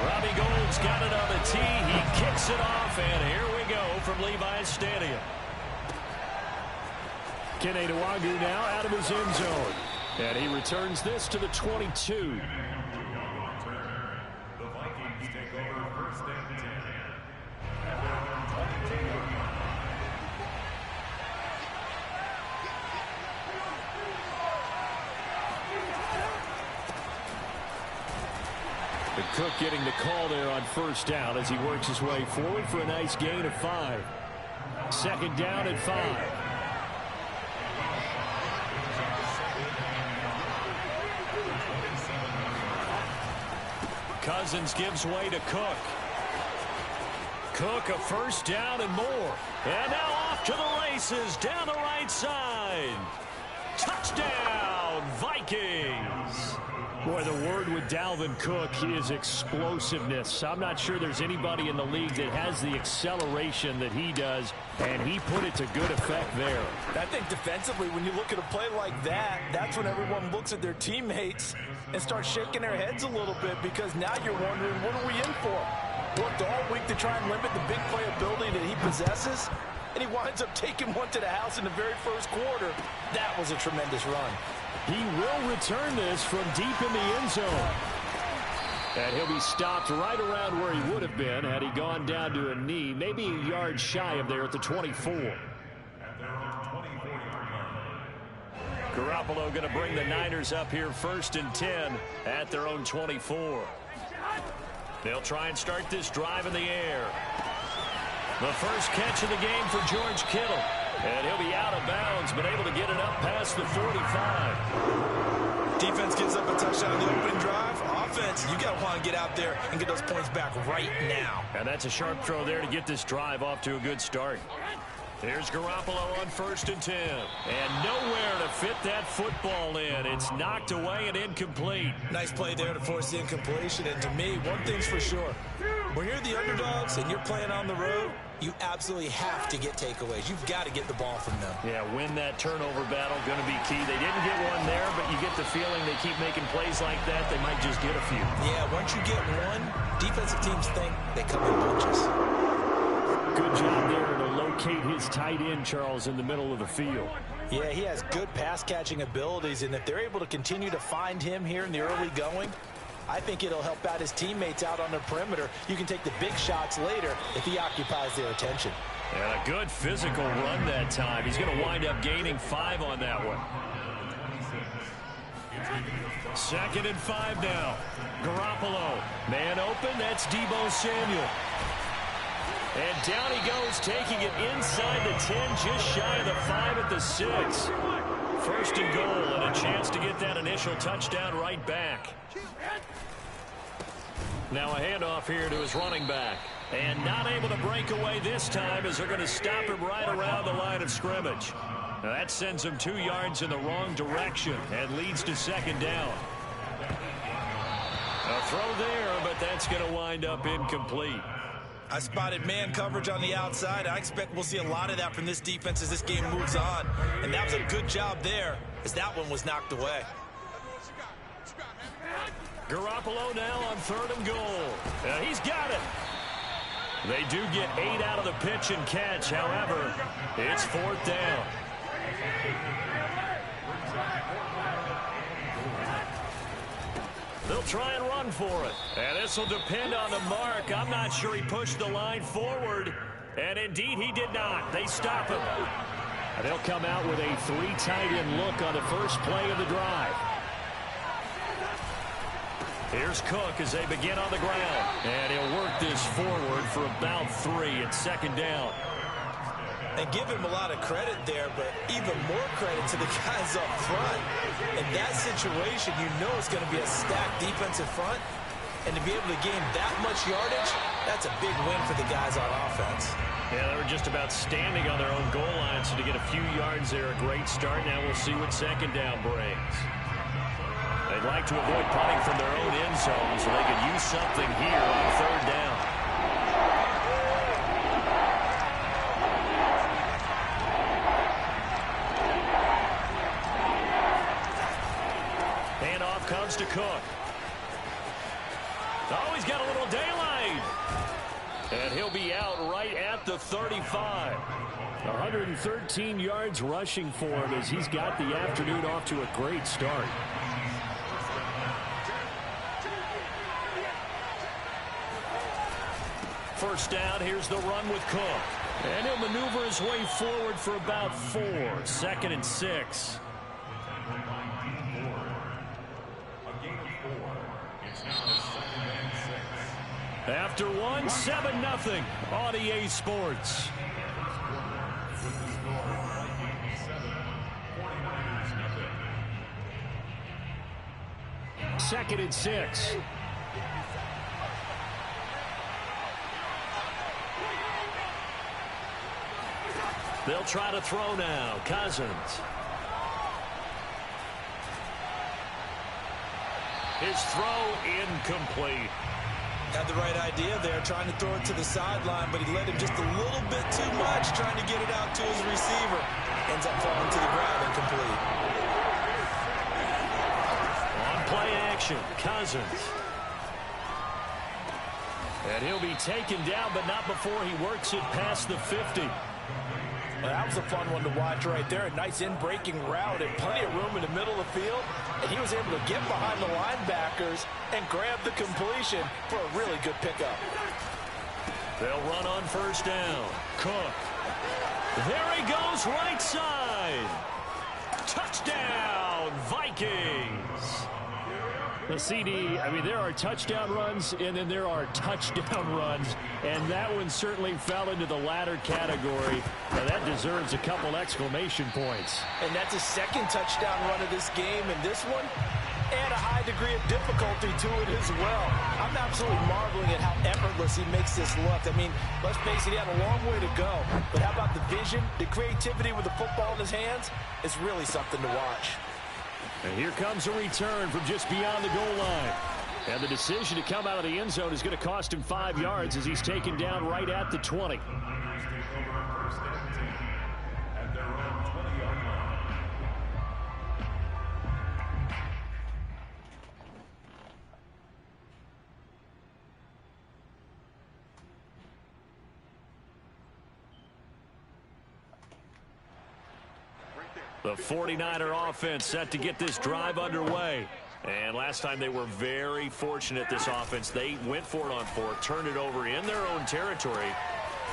Robbie Gould's got it on the tee. He kicks it off, and here we go from Levi's Stadium. Kene Nwangwu now out of his end zone. And he returns this to the 22. The Vikings take over 1st and 10. And Cook getting the call there on 1st down as he works his way forward for a nice gain of 5. 2nd down at 5. Cousins gives way to Cook. Cook a 1st down and more. And now off to the races down the right side. Touchdown, Vikings. Boy, the word with Dalvin Cook is explosiveness. I'm not sure there's anybody in the league that has the acceleration that he does, and he put it to good effect there. I think defensively, when you look at a play like that, that's when everyone looks at their teammates and starts shaking their heads a little bit, because now you're wondering, what are we in for? Worked all week to try and limit the big play ability that he possesses, and he winds up taking one to the house in the very first quarter. That was a tremendous run. He will return this from deep in the end zone. And he'll be stopped right around where he would have been had he gone down to a knee, maybe a yard shy of there at the 24. Garoppolo going to bring the Niners up here 1st and 10 at their own 24. They'll try and start this drive in the air. The first catch of the game for George Kittle. And he'll be out of bounds, but able to get it up past the 45. Defense gives up a touchdown on the opening drive. Offense, you got to want to get out there and get those points back right now. And that's a sharp throw there to get this drive off to a good start. Here's Garoppolo on 1st and 10. And nowhere to fit that football in. It's knocked away and incomplete. Nice play there to force the incompletion. And to me, one thing's for sure. When you're the underdogs and you're playing on the road, you absolutely have to get takeaways. You've got to get the ball from them. Yeah, win that turnover battle, going to be key. They didn't get one there, but you get the feeling they keep making plays like that, they might just get a few. Yeah, once you get one, defensive teams think they come in bunches. Good job there to locate his tight end, Charles, in the middle of the field. Yeah, he has good pass-catching abilities, and if they're able to continue to find him here in the early going, I think it'll help out his teammates out on the perimeter. You can take the big shots later if he occupies their attention. And a good physical run that time. He's going to wind up gaining 5 on that one. 2nd and 5 now. Garoppolo. Man open. That's Deebo Samuel. And down he goes, taking it inside the 10, just shy of the 5 at the 6. 1st and goal, and a chance to get that initial touchdown right back. Now a handoff here to his running back. And not able to break away this time as they're going to stop him right around the line of scrimmage. Now that sends him 2 yards in the wrong direction and leads to second down. A throw there, but that's going to wind up incomplete. I spotted man coverage on the outside. I expect we'll see a lot of that from this defense as this game moves on. And that was a good job there as that one was knocked away. Garoppolo now on 3rd and goal. He's got it. They do get 8 out of the pitch and catch. However, it's 4th down. They'll try and run for it. And this will depend on the mark. I'm not sure he pushed the line forward. And indeed, he did not. They stop him. And they'll come out with a 3 tight end look on the first play of the drive. Here's Cook as they begin on the ground. And he'll work this forward for about 3 at 2nd down. And give him a lot of credit there, but even more credit to the guys up front. In that situation, you know it's going to be a stacked defensive front. And to be able to gain that much yardage, that's a big win for the guys on offense. Yeah, they were just about standing on their own goal line, so to get a few yards there, a great start. Now we'll see what 2nd down brings. They'd like to avoid punting from their own end zone, so they could use something here on 3rd down. Handoff comes to Cook. Oh, he's got a little daylight. And he'll be out right at the 35. 113 yards rushing for him as he's got the afternoon off to a great start. First down, here's the run with Cook. And he'll maneuver his way forward for about 4. 2nd and 6. After 1, 7-0 on EA Sports. Second and 6. They'll try to throw now. Cousins. His throw incomplete. Had the right idea there, trying to throw it to the sideline, but he let him just a little bit too much, trying to get it out to his receiver. Ends up falling to the ground incomplete. On play action, Cousins. And he'll be taken down, but not before he works it past the 50. Well, that was a fun one to watch right there. A nice in-breaking route and plenty of room in the middle of the field. And he was able to get behind the linebackers and grab the completion for a really good pickup. They'll run on 1st down. Cook. There he goes, right side. Touchdown, Vikings. The CD, I mean, there are touchdown runs, and then there are touchdown runs, and that one certainly fell into the latter category. Now, that deserves a couple exclamation points. And that's a 2nd touchdown run of this game, and this one, add a high degree of difficulty to it as well. I'm absolutely marveling at how effortless he makes this look. I mean, let's face it, he had a long way to go. But how about the vision, the creativity with the football in his hands? It's really something to watch. And here comes a return from just beyond the goal line. And the decision to come out of the end zone is going to cost him 5 yards as he's taken down right at the 20. The 49er offense set to get this drive underway. And last time they were very fortunate, this offense. They went for it on 4, turned it over in their own territory,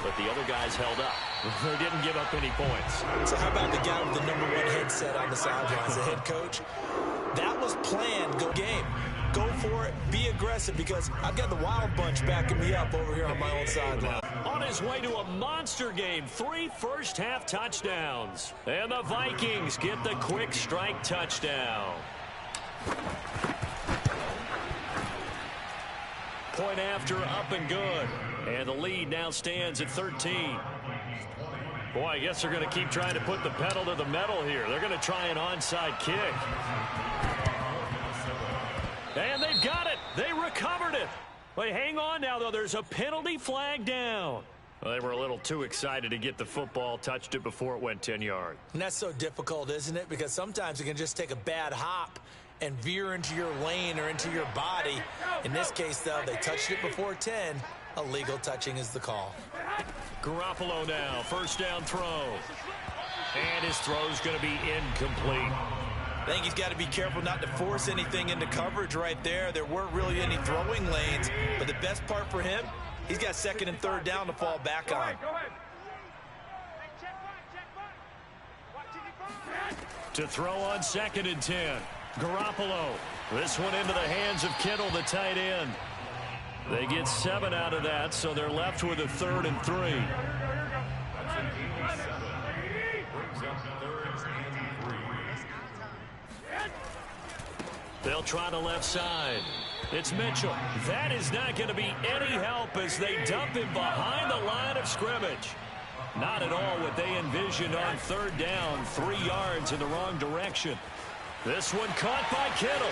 but the other guys held up. They didn't give up any points. So how about the guy with the #1 headset on the sidelines, the head coach? That was planned. Go game. Go for it. Be aggressive, because I've got the Wild Bunch backing me up over here on my own sideline. On his way to a monster game, 3 first-half touchdowns. And the Vikings get the quick strike touchdown. Point after, up and good. And the lead now stands at 13. Boy, I guess they're going to keep trying to put the pedal to the metal here. They're going to try an onside kick. And they've got it. They recovered it. But hang on now, though. There's a penalty flag down. Well, they were a little too excited to get the football, touched it before it went 10 yards. And that's so difficult, isn't it? Because sometimes it can just take a bad hop and veer into your lane or into your body. In this case, though, they touched it before 10. Illegal touching is the call. Garoppolo now, first down throw. And his throw's going to be incomplete. I think he's got to be careful not to force anything into coverage right there. There weren't really any throwing lanes, but the best part for him, he's got second and third down to fall back on. To throw on second and 10. Garoppolo. This one into the hands of Kittle, the tight end. They get 7 out of that, so they're left with a 3rd and 3. They'll try the left side. It's Mitchell. That is not going to be any help as they dump him behind the line of scrimmage. Not at all what they envisioned on 3rd down, 3 yards in the wrong direction. This one caught by Kittle.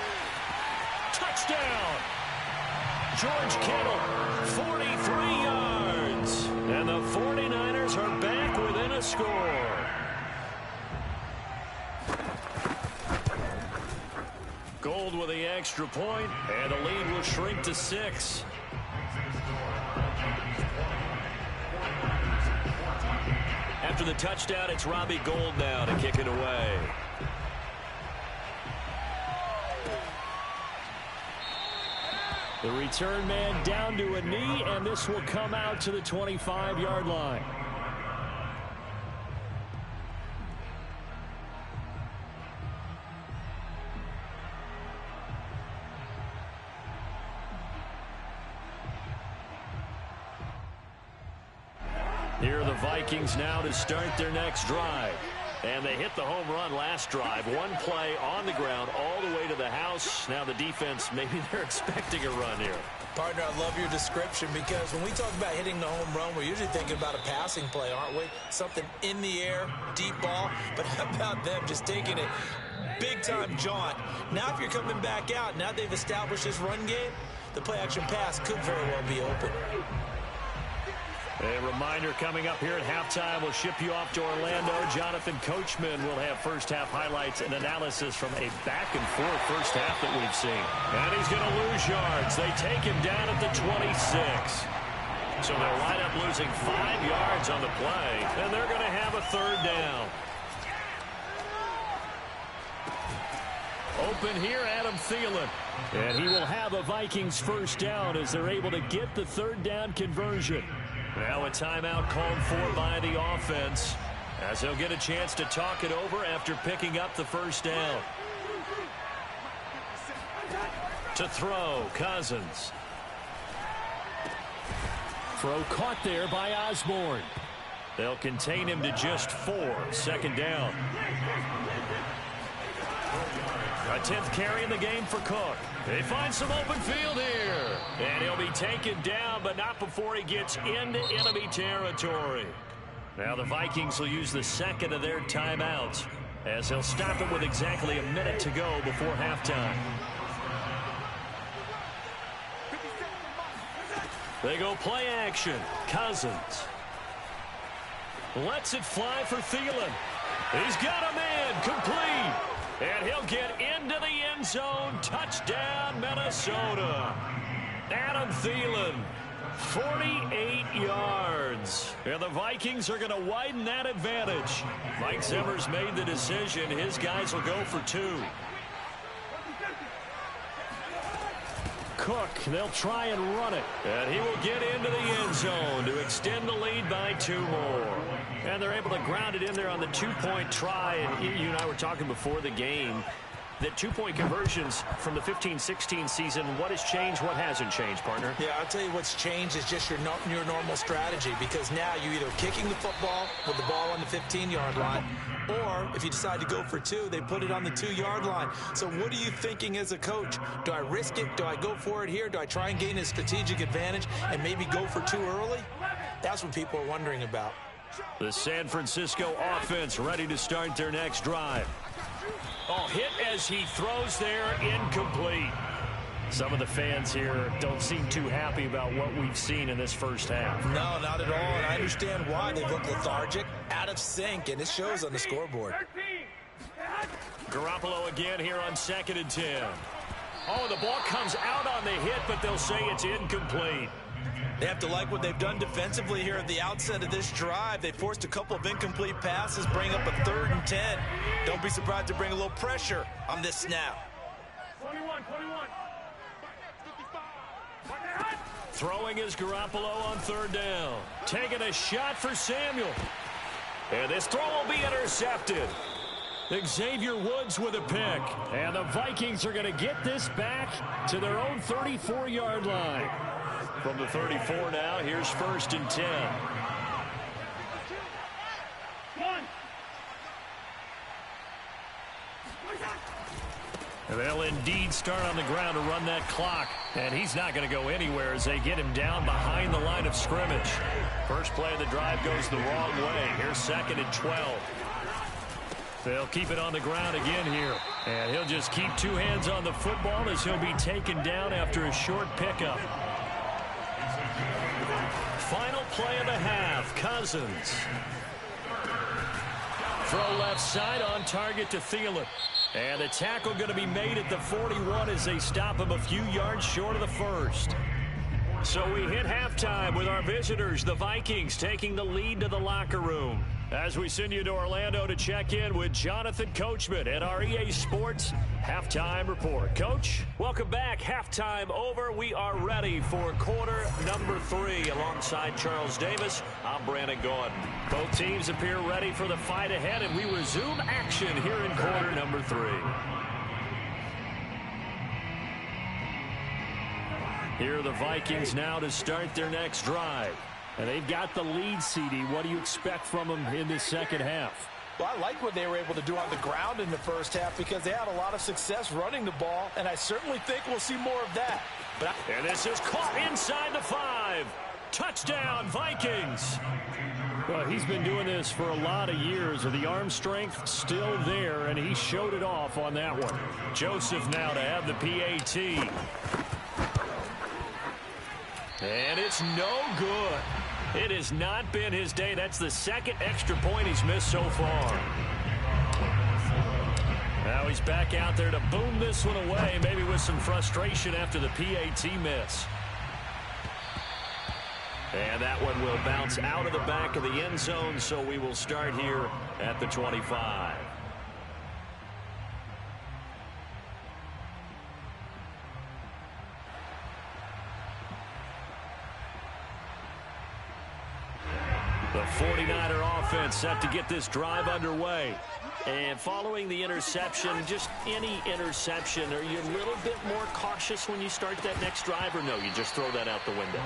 Touchdown! George Kittle, 43 yards. And the 49ers are back within a score. Gold with the extra point, and the lead will shrink to 6. After the touchdown, it's Robbie Gould now to kick it away. The return man down to a knee, and this will come out to the 25-yard line. Here are the Vikings now to start their next drive. And they hit the home run last drive. One play on the ground all the way to the house. Now the defense, maybe they're expecting a run here. Partner, I love your description because when we talk about hitting the home run, we're usually thinking about a passing play, aren't we? Something in the air, deep ball. But how about them just taking it big-time jaunt? Now if you're coming back out, now they've established this run game, the play-action pass could very well be open. A reminder coming up here at halftime, we'll ship you off to Orlando. Jonathan Coachman will have first-half highlights and analysis from a back-and-forth first half that we've seen. And he's going to lose yards. They take him down at the 26. So they'll wind up losing 5 yards on the play, and they're going to have a 3rd down. Open here, Adam Thielen. And he will have a Vikings first down as they're able to get the 3rd down conversion. Now a timeout called for by the offense as they'll get a chance to talk it over after picking up the first down. To throw, Cousins. Throw caught there by Osborne. They'll contain him to just 4. 2nd down. A 10th carry in the game for Cook. They find some open field here. And he'll be taken down, but not before he gets into enemy territory. Now the Vikings will use the 2nd of their timeouts as they'll stop it with exactly a minute to go before halftime. They go play action. Cousins lets it fly for Thielen. He's got a man complete. And he'll get into the end zone. Touchdown, Minnesota. Adam Thielen, 48 yards. And the Vikings are going to widen that advantage. Mike Zimmer's made the decision. His guys will go for 2. Cook, they'll try and run it. And he will get into the end zone to extend the lead by 2 more. And they're able to ground it in there on the 2-point try. And you and I were talking before the game. The two-point conversions from the 15-16 season, what has changed, what hasn't changed, partner? Yeah, I'll tell you what's changed is just your normal strategy, because now you're either kicking the football with the ball on the 15-yard line, or if you decide to go for two, they put it on the 2-yard line. So what are you thinking as a coach? Do I risk it? Do I go for it here? Do I try and gain a strategic advantage and maybe go for two early? That's what people are wondering about. The San Francisco offense ready to start their next drive. Oh, hit as he throws there, incomplete. Some of the fans here don't seem too happy about what we've seen in this first half. No, not at all, and I understand why. They look lethargic, out of sync, and it shows on the scoreboard. Garoppolo again here on 2nd and 10. Oh, the ball comes out on the hit, but they'll say it's incomplete. They have to like what they've done defensively here at the outset of this drive. They forced a couple of incomplete passes, bring up a 3rd and 10. Don't be surprised to bring a little pressure on this snap. 21. Throwing is Garoppolo on 3rd down. Taking a shot for Samuel. And this throw will be intercepted. Xavier Woods with a pick. And the Vikings are going to get this back to their own 34-yard line. From the 34 now, here's 1st and 10. And they'll indeed start on the ground to run that clock. And he's not going to go anywhere as they get him down behind the line of scrimmage. First play of the drive goes the wrong way. Here's 2nd and 12. They'll keep it on the ground again here. And he'll just keep two hands on the football as he'll be taken down after a short pickup. Final play of the half, Cousins. Throw left side on target to Thielen. And the tackle going to be made at the 41 as they stop him a few yards short of the first. So we hit halftime with our visitors, the Vikings, taking the lead to the locker room. As we send you to Orlando to check in with Jonathan Coachman at our EA Sports Halftime Report. Coach, welcome back. Halftime over. We are ready for quarter number 3. Alongside Charles Davis, I'm Brandon Gordon. Both teams appear ready for the fight ahead, and we resume action here in quarter number 3. Here are the Vikings now to start their next drive. And they've got the lead, CD. What do you expect from them in this second half? Well, I like what they were able to do on the ground in the first half because they had a lot of success running the ball, and I certainly think we'll see more of that. And this is caught inside the 5. Touchdown, Vikings. Well, he's been doing this for a lot of years. The arm strength still there, and he showed it off on that one. Joseph now to have the PAT. And it's no good. It has not been his day. That's the second extra point he's missed so far. Now he's back out there to boom this one away, maybe with some frustration after the PAT miss. And that one will bounce out of the back of the end zone, so we will start here at the 25. The 49er offense set to get this drive underway. And following the interception, just any interception, are you a little bit more cautious when you start that next drive, or no, you just throw that out the window?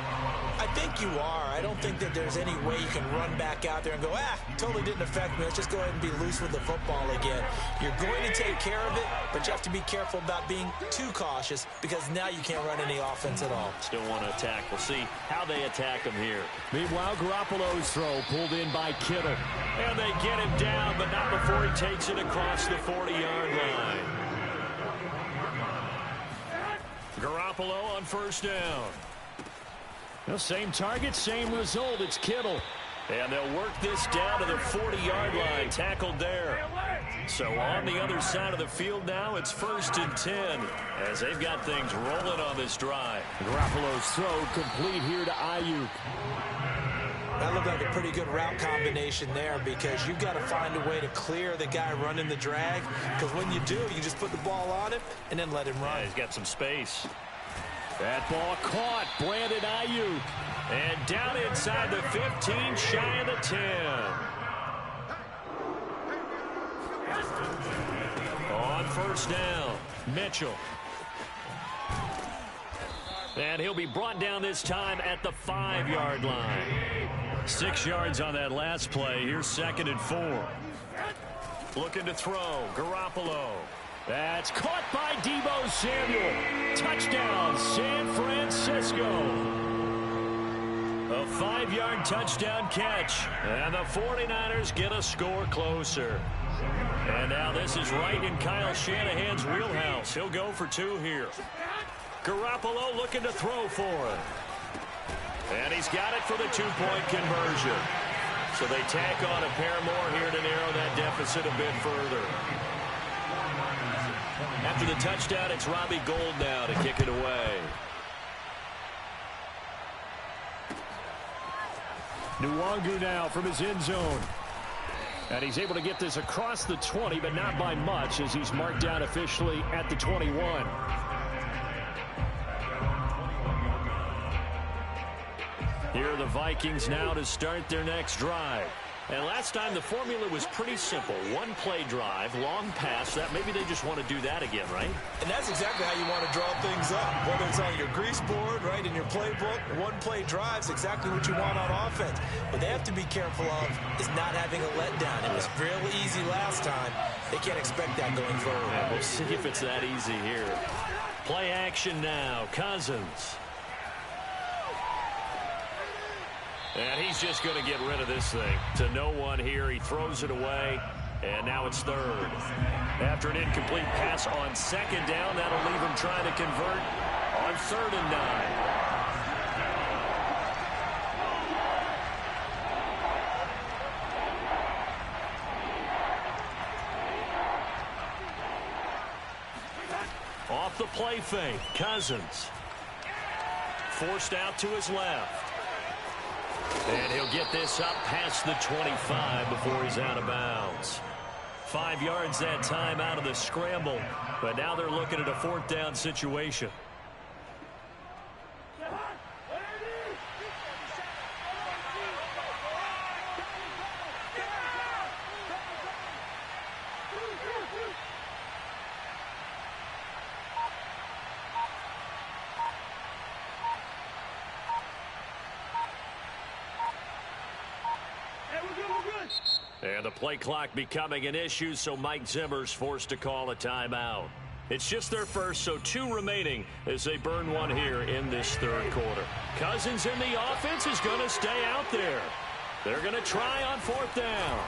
I think you are. I don't think that there's any way you can run back out there and go, totally didn't affect me. Let's just go ahead and be loose with the football again. You're going to take care of it, but you have to be careful about being too cautious because now you can't run any offense at all. Still want to attack. We'll see how they attack him here. Meanwhile, Garoppolo's throw pulled in by Kittle. And they get him down, but not before he takes it across the 40-yard line. Garoppolo on first down. Well, same target, same result. It's Kittle. And they'll work this down to the 40-yard line. Tackled there. So on the other side of the field now, it's 1st and 10 as they've got things rolling on this drive. Garoppolo's throw complete here to Ayuk. That looked like a pretty good route combination there because you've got to find a way to clear the guy running the drag, because when you do, you just put the ball on him and then let him run. Yeah, he's got some space. That ball caught. Brandon Ayuk. And down inside the 15, shy of the 10. On first down. Mitchell. And he'll be brought down this time at the 5-yard line. 6 yards on that last play. Here's 2nd and 4. Looking to throw. Garoppolo. That's caught by Deebo Samuel. Touchdown, San Francisco. A 5-yard touchdown catch. And the 49ers get a score closer. And now this is right in Kyle Shanahan's wheelhouse. He'll go for 2 here. Garoppolo looking to throw for it. And he's got it for the 2-point conversion. So they tack on a pair more here to narrow that deficit a bit further. After the touchdown, it's Robbie Gould now to kick it away. Nwangu now from his end zone. And he's able to get this across the 20, but not by much, as he's marked down officially at the 21. Here are the Vikings now to start their next drive. And last time the formula was pretty simple. 1-play drive, long pass. That maybe they just want to do that again, right? And that's exactly how you want to draw things up. Whether it's on your grease board, right, in your playbook, 1-play drive's exactly what you want on offense. What they have to be careful of is not having a letdown. It was fairly easy last time. They can't expect that going forward. Yeah, we'll see if it's that easy here. Play action now. Cousins. And he's just going to get rid of this thing. To no one here. He throws it away. And now it's 3rd. After an incomplete pass on 2nd down, that'll leave him trying to convert on 3rd and 9. Off the play fake. Cousins. Forced out to his left. And he'll get this up past the 25 before he's out of bounds. 5 yards that time out of the scramble. But now they're looking at a 4th down situation. And the play clock becoming an issue, so Mike Zimmer's forced to call a timeout. It's just their first, so 2 remaining as they burn 1 here in this 3rd quarter. Cousins in the offense is going to stay out there. They're going to try on 4th down.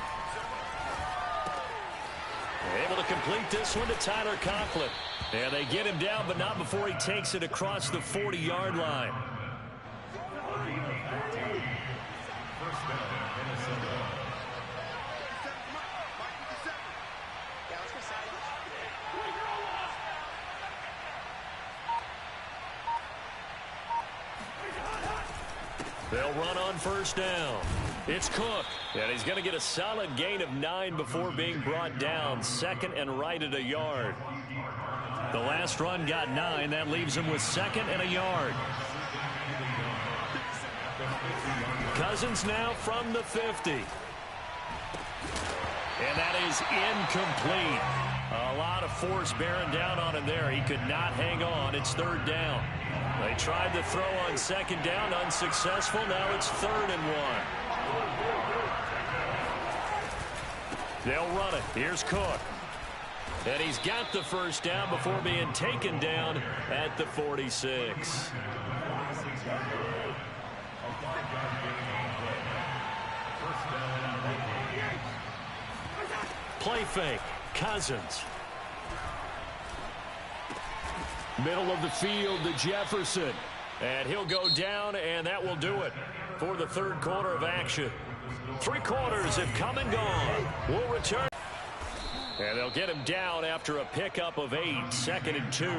Able to complete this one to Tyler Conklin. And they get him down, but not before he takes it across the 40-yard line. They'll run on 1st down. It's Cook. And he's going to get a solid gain of 9 before being brought down. 2nd and right at a yard. The last run got 9. That leaves him with 2nd and a yard. Cousins now from the 50. And that is incomplete. A lot of force bearing down on him there. He could not hang on. It's 3rd down. They tried to throw on 2nd down, unsuccessful. Now it's 3rd and 1. They'll run it. Here's Cook. And he's got the 1st down before being taken down at the 46. Play fake. Cousins. Middle of the field to Jefferson. And he'll go down, and that will do it for the 3rd quarter of action. 3 quarters have come and gone. We'll return. And they'll get him down after a pickup of 8. 2nd and 2.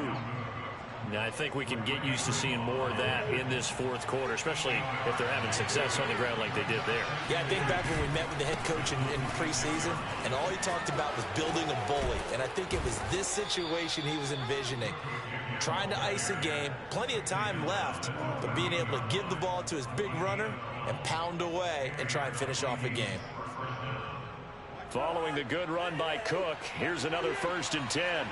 Now, I think we can get used to seeing more of that in this 4th quarter, especially if they're having success on the ground like they did there. Yeah, I think back when we met with the head coach in preseason, and all he talked about was building a bully. And I think it was this situation he was envisioning. Trying to ice a game, plenty of time left, but being able to give the ball to his big runner and pound away and try and finish off a game. Following the good run by Cook, here's another 1st and 10.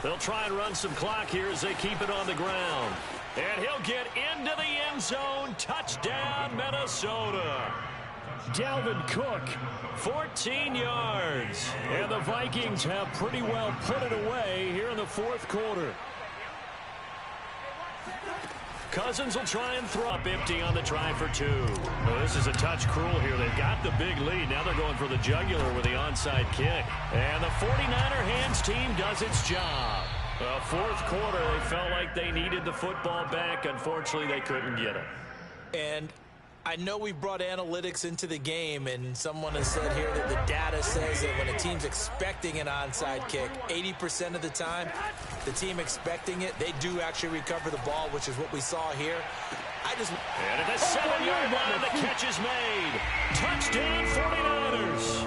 They'll try and run some clock here as they keep it on the ground. And he'll get into the end zone. Touchdown, Minnesota. Dalvin Cook, 14 yards. and the Vikings have pretty well put it away here in the 4th quarter. Cousins will try and throw up empty on the try for 2. Well, this is a touch cruel here. They've got the big lead. Now they're going for the jugular with the onside kick. And the 49er hands team does its job. Well, 4th quarter, they felt like they needed the football back. Unfortunately, they couldn't get it. And I know we brought analytics into the game, and someone has said here that the data says that when a team's expecting an onside kick, 80% of the time, the team expecting it, they do actually recover the ball, which is what we saw here. And at the 7-yard line, the catch is made. Touchdown, 49ers.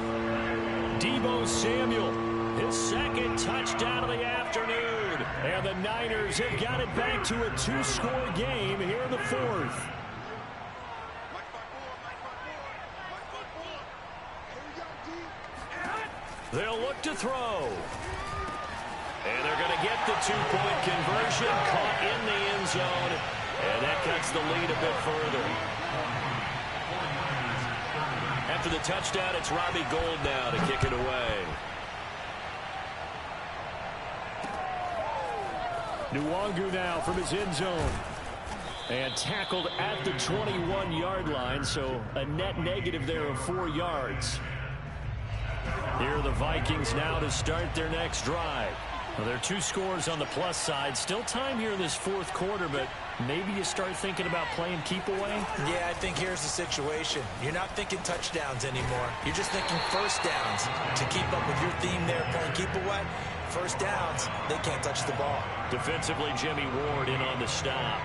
Deebo Samuel, His 2nd touchdown of the afternoon. and the Niners have got it back to a 2-score game here in the 4th. They'll look to throw. And they're going to get the 2-point conversion, caught in the end zone. And that cuts the lead a bit further. After the touchdown, it's Robbie Gould now to kick it away. Nwangu now from his end zone. And tackled at the 21-yard line, so a net negative there of 4 yards. Here are the Vikings now to start their next drive. Well, there are 2 scores on the plus side. Still time here in this 4th quarter, but maybe you start thinking about playing keep away? Yeah, I think here's the situation. You're not thinking touchdowns anymore. You're just thinking first downs. To keep up with your theme there, playing keep away, first downs, they can't touch the ball. Defensively, Jimmy Ward in on the stop.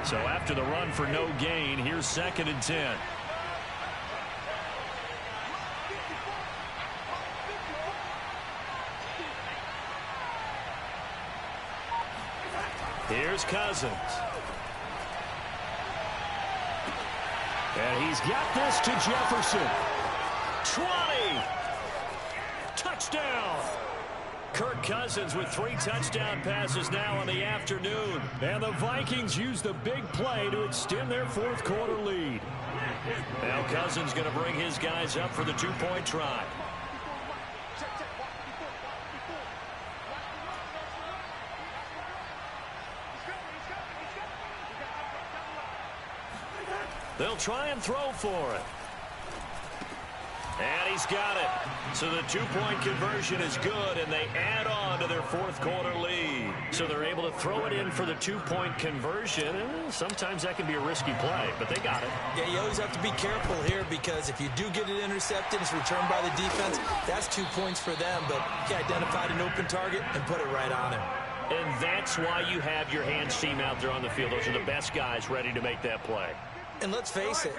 So after the run for no gain, here's 2nd and 10. Here's Cousins. And he's got this to Jefferson. 20. Touchdown. Kirk Cousins with 3 touchdown passes now in the afternoon. And the Vikings use the big play to extend their 4th quarter lead. Now Cousins going to bring his guys up for the 2-point try. They'll try and throw for it. And he's got it. So the 2-point conversion is good, and they add on to their 4th quarter lead. So they're able to throw it in for the 2-point conversion. And sometimes that can be a risky play, but they got it. Yeah, you always have to be careful here because if you do get it intercepted, it's returned by the defense, that's 2 points for them. But he identified an open target and put it right on him. And that's why you have your hands team out there on the field. Those are the best guys ready to make that play. And let's face it,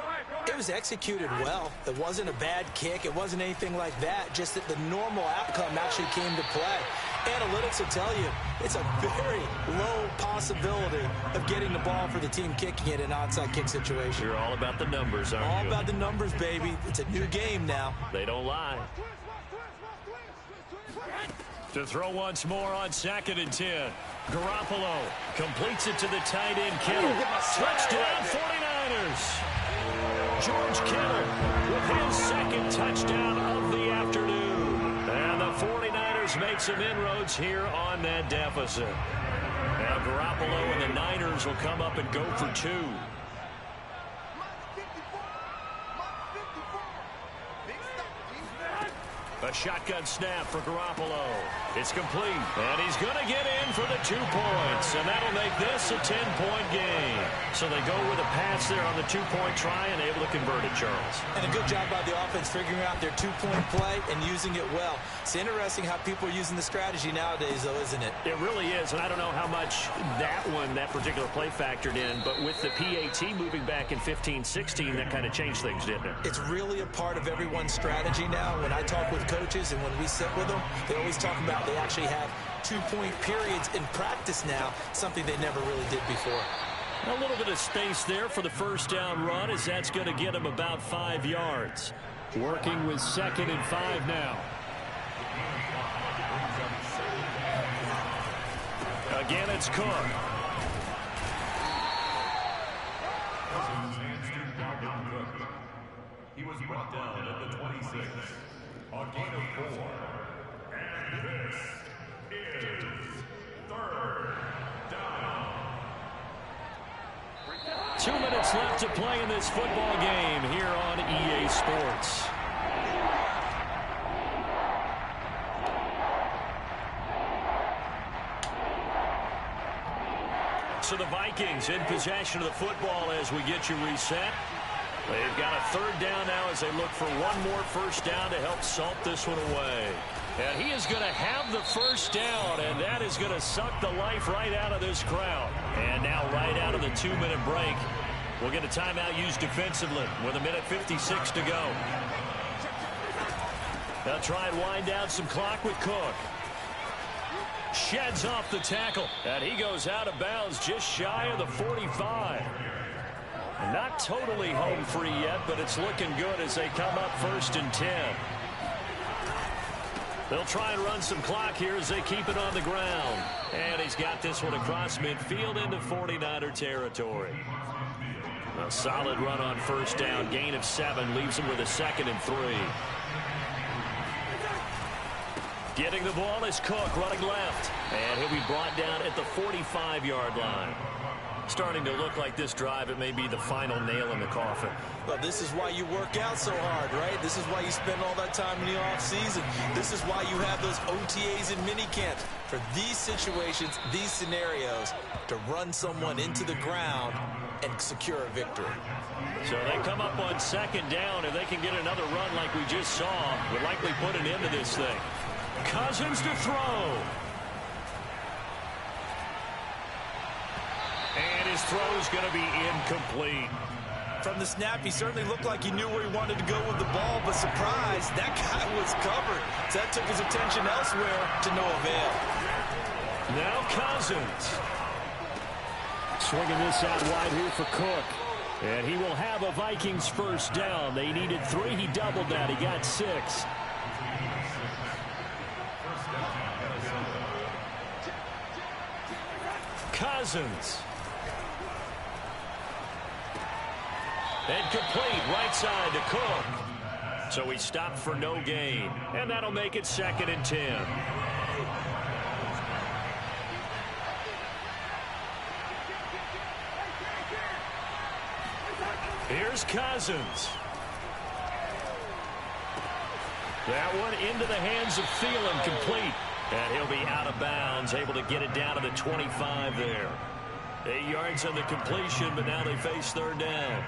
it was executed well. It wasn't a bad kick. It wasn't anything like that. Just that the normal outcome actually came to play. Analytics will tell you it's a very low possibility of getting the ball for the team kicking it in an onside kick situation. You're all about the numbers, aren't you? All about the numbers, baby. It's a new game now. They don't lie. To throw once more on 2nd and 10. Garoppolo completes it to the tight end, Kittle. Touchdown, 49ers. George Kittle with his 2nd touchdown of the afternoon. And the 49ers make some inroads here on that deficit. Now Garoppolo and the Niners will come up and go for 2. A shotgun snap for Garoppolo. It's complete. And he's going to get in for the 2 points. And that'll make this a 10-point game. So they go with a pass there on the 2-point try and able to convert it, Charles. And a good job by the offense figuring out their 2-point play and using it well. It's interesting how people are using the strategy nowadays, though, isn't it? It really is. And I don't know how much that particular play factored in. But with the PAT moving back in 15-16, that kind of changed things, didn't it? It's really a part of everyone's strategy now. When I talk with coaches and when we sit with them, they always talk about they actually have 2-point periods in practice now, something they never really did before. A little bit of space there for the first down run, as that's going to get him about 5 yards. Working with 2nd and 5 now. Again, it's Cook. He was brought down at the 26 on gain of 4. And this is 3rd down. 2 minutes left to play in this football game here on EA Sports. So the Vikings in possession of the football as we get you reset. They've got a 3rd down now as they look for one more first down to help salt this one away. And he is going to have the first down, and that is going to suck the life right out of this crowd. And now right out of the 2-minute break, we'll get a timeout used defensively with 1:56 to go. They'll try and wind down some clock with Cook. Sheds off the tackle, and he goes out of bounds just shy of the 45. Not totally home free yet, but it's looking good as they come up 1st and 10. They'll try and run some clock here as they keep it on the ground. And he's got this one across midfield into 49er territory. A solid run on first down. Gain of 7 leaves him with a 2nd and 3. Getting the ball is Cook running left. And he'll be brought down at the 45-yard line. Starting to look like this drive, it may be the final nail in the coffin. Well, this is why you work out so hard, right? This is why you spend all that time in the offseason. This is why you have those OTAs and mini camps. For these situations, these scenarios, to run someone into the ground and secure a victory. So they come up on 2nd down. If they can get another run like we just saw, would likely put an end to this thing. Cousins to throw. And his throw is going to be incomplete. From the snap, he certainly looked like he knew where he wanted to go with the ball, but surprise, that guy was covered. So that took his attention elsewhere to no avail. Now Cousins. Swinging this out wide here for Cook. And he will have a Vikings first down. They needed 3. He doubled that. He got 6. Cousins. And complete right side to Cook. So he stopped for no gain. And that'll make it 2nd and 10. Here's Cousins. That one into the hands of Thielen, complete. And he'll be out of bounds, able to get it down to the 25 there. 8 yards on the completion, but now they face 3rd down.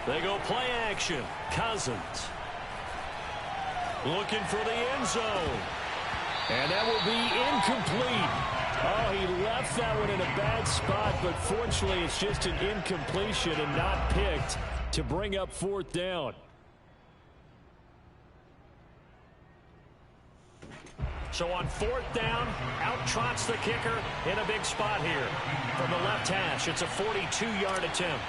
They go play action. Cousins. Looking for the end zone. And that will be incomplete. Oh, he left that one in a bad spot, but fortunately it's just an incompletion and not picked to bring up 4th down. So on 4th down, out trots the kicker in a big spot here. From the left hash, it's a 42-yard attempt.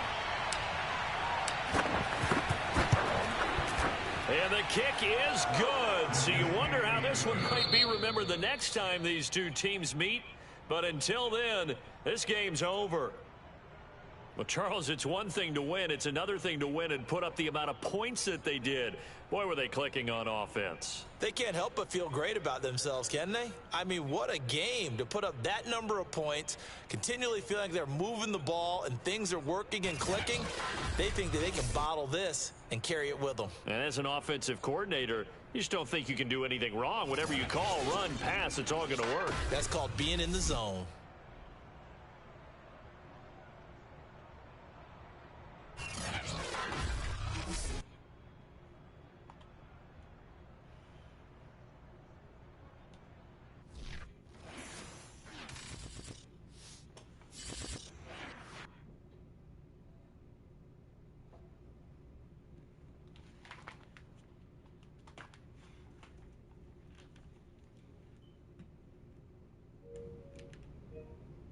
And the kick is good. So you wonder how this one might be remembered the next time these two teams meet. But until then, this game's over. Well, Charles, it's one thing to win. It's another thing to win and put up the amount of points that they did. Boy, were they clicking on offense. They can't help but feel great about themselves, can they? I mean, what a game to put up that number of points, continually feeling like they're moving the ball and things are working and clicking. They think that they can bottle this and carry it with them. And as an offensive coordinator, you just don't think you can do anything wrong. Whatever you call, run, pass, it's all going to work. That's called being in the zone.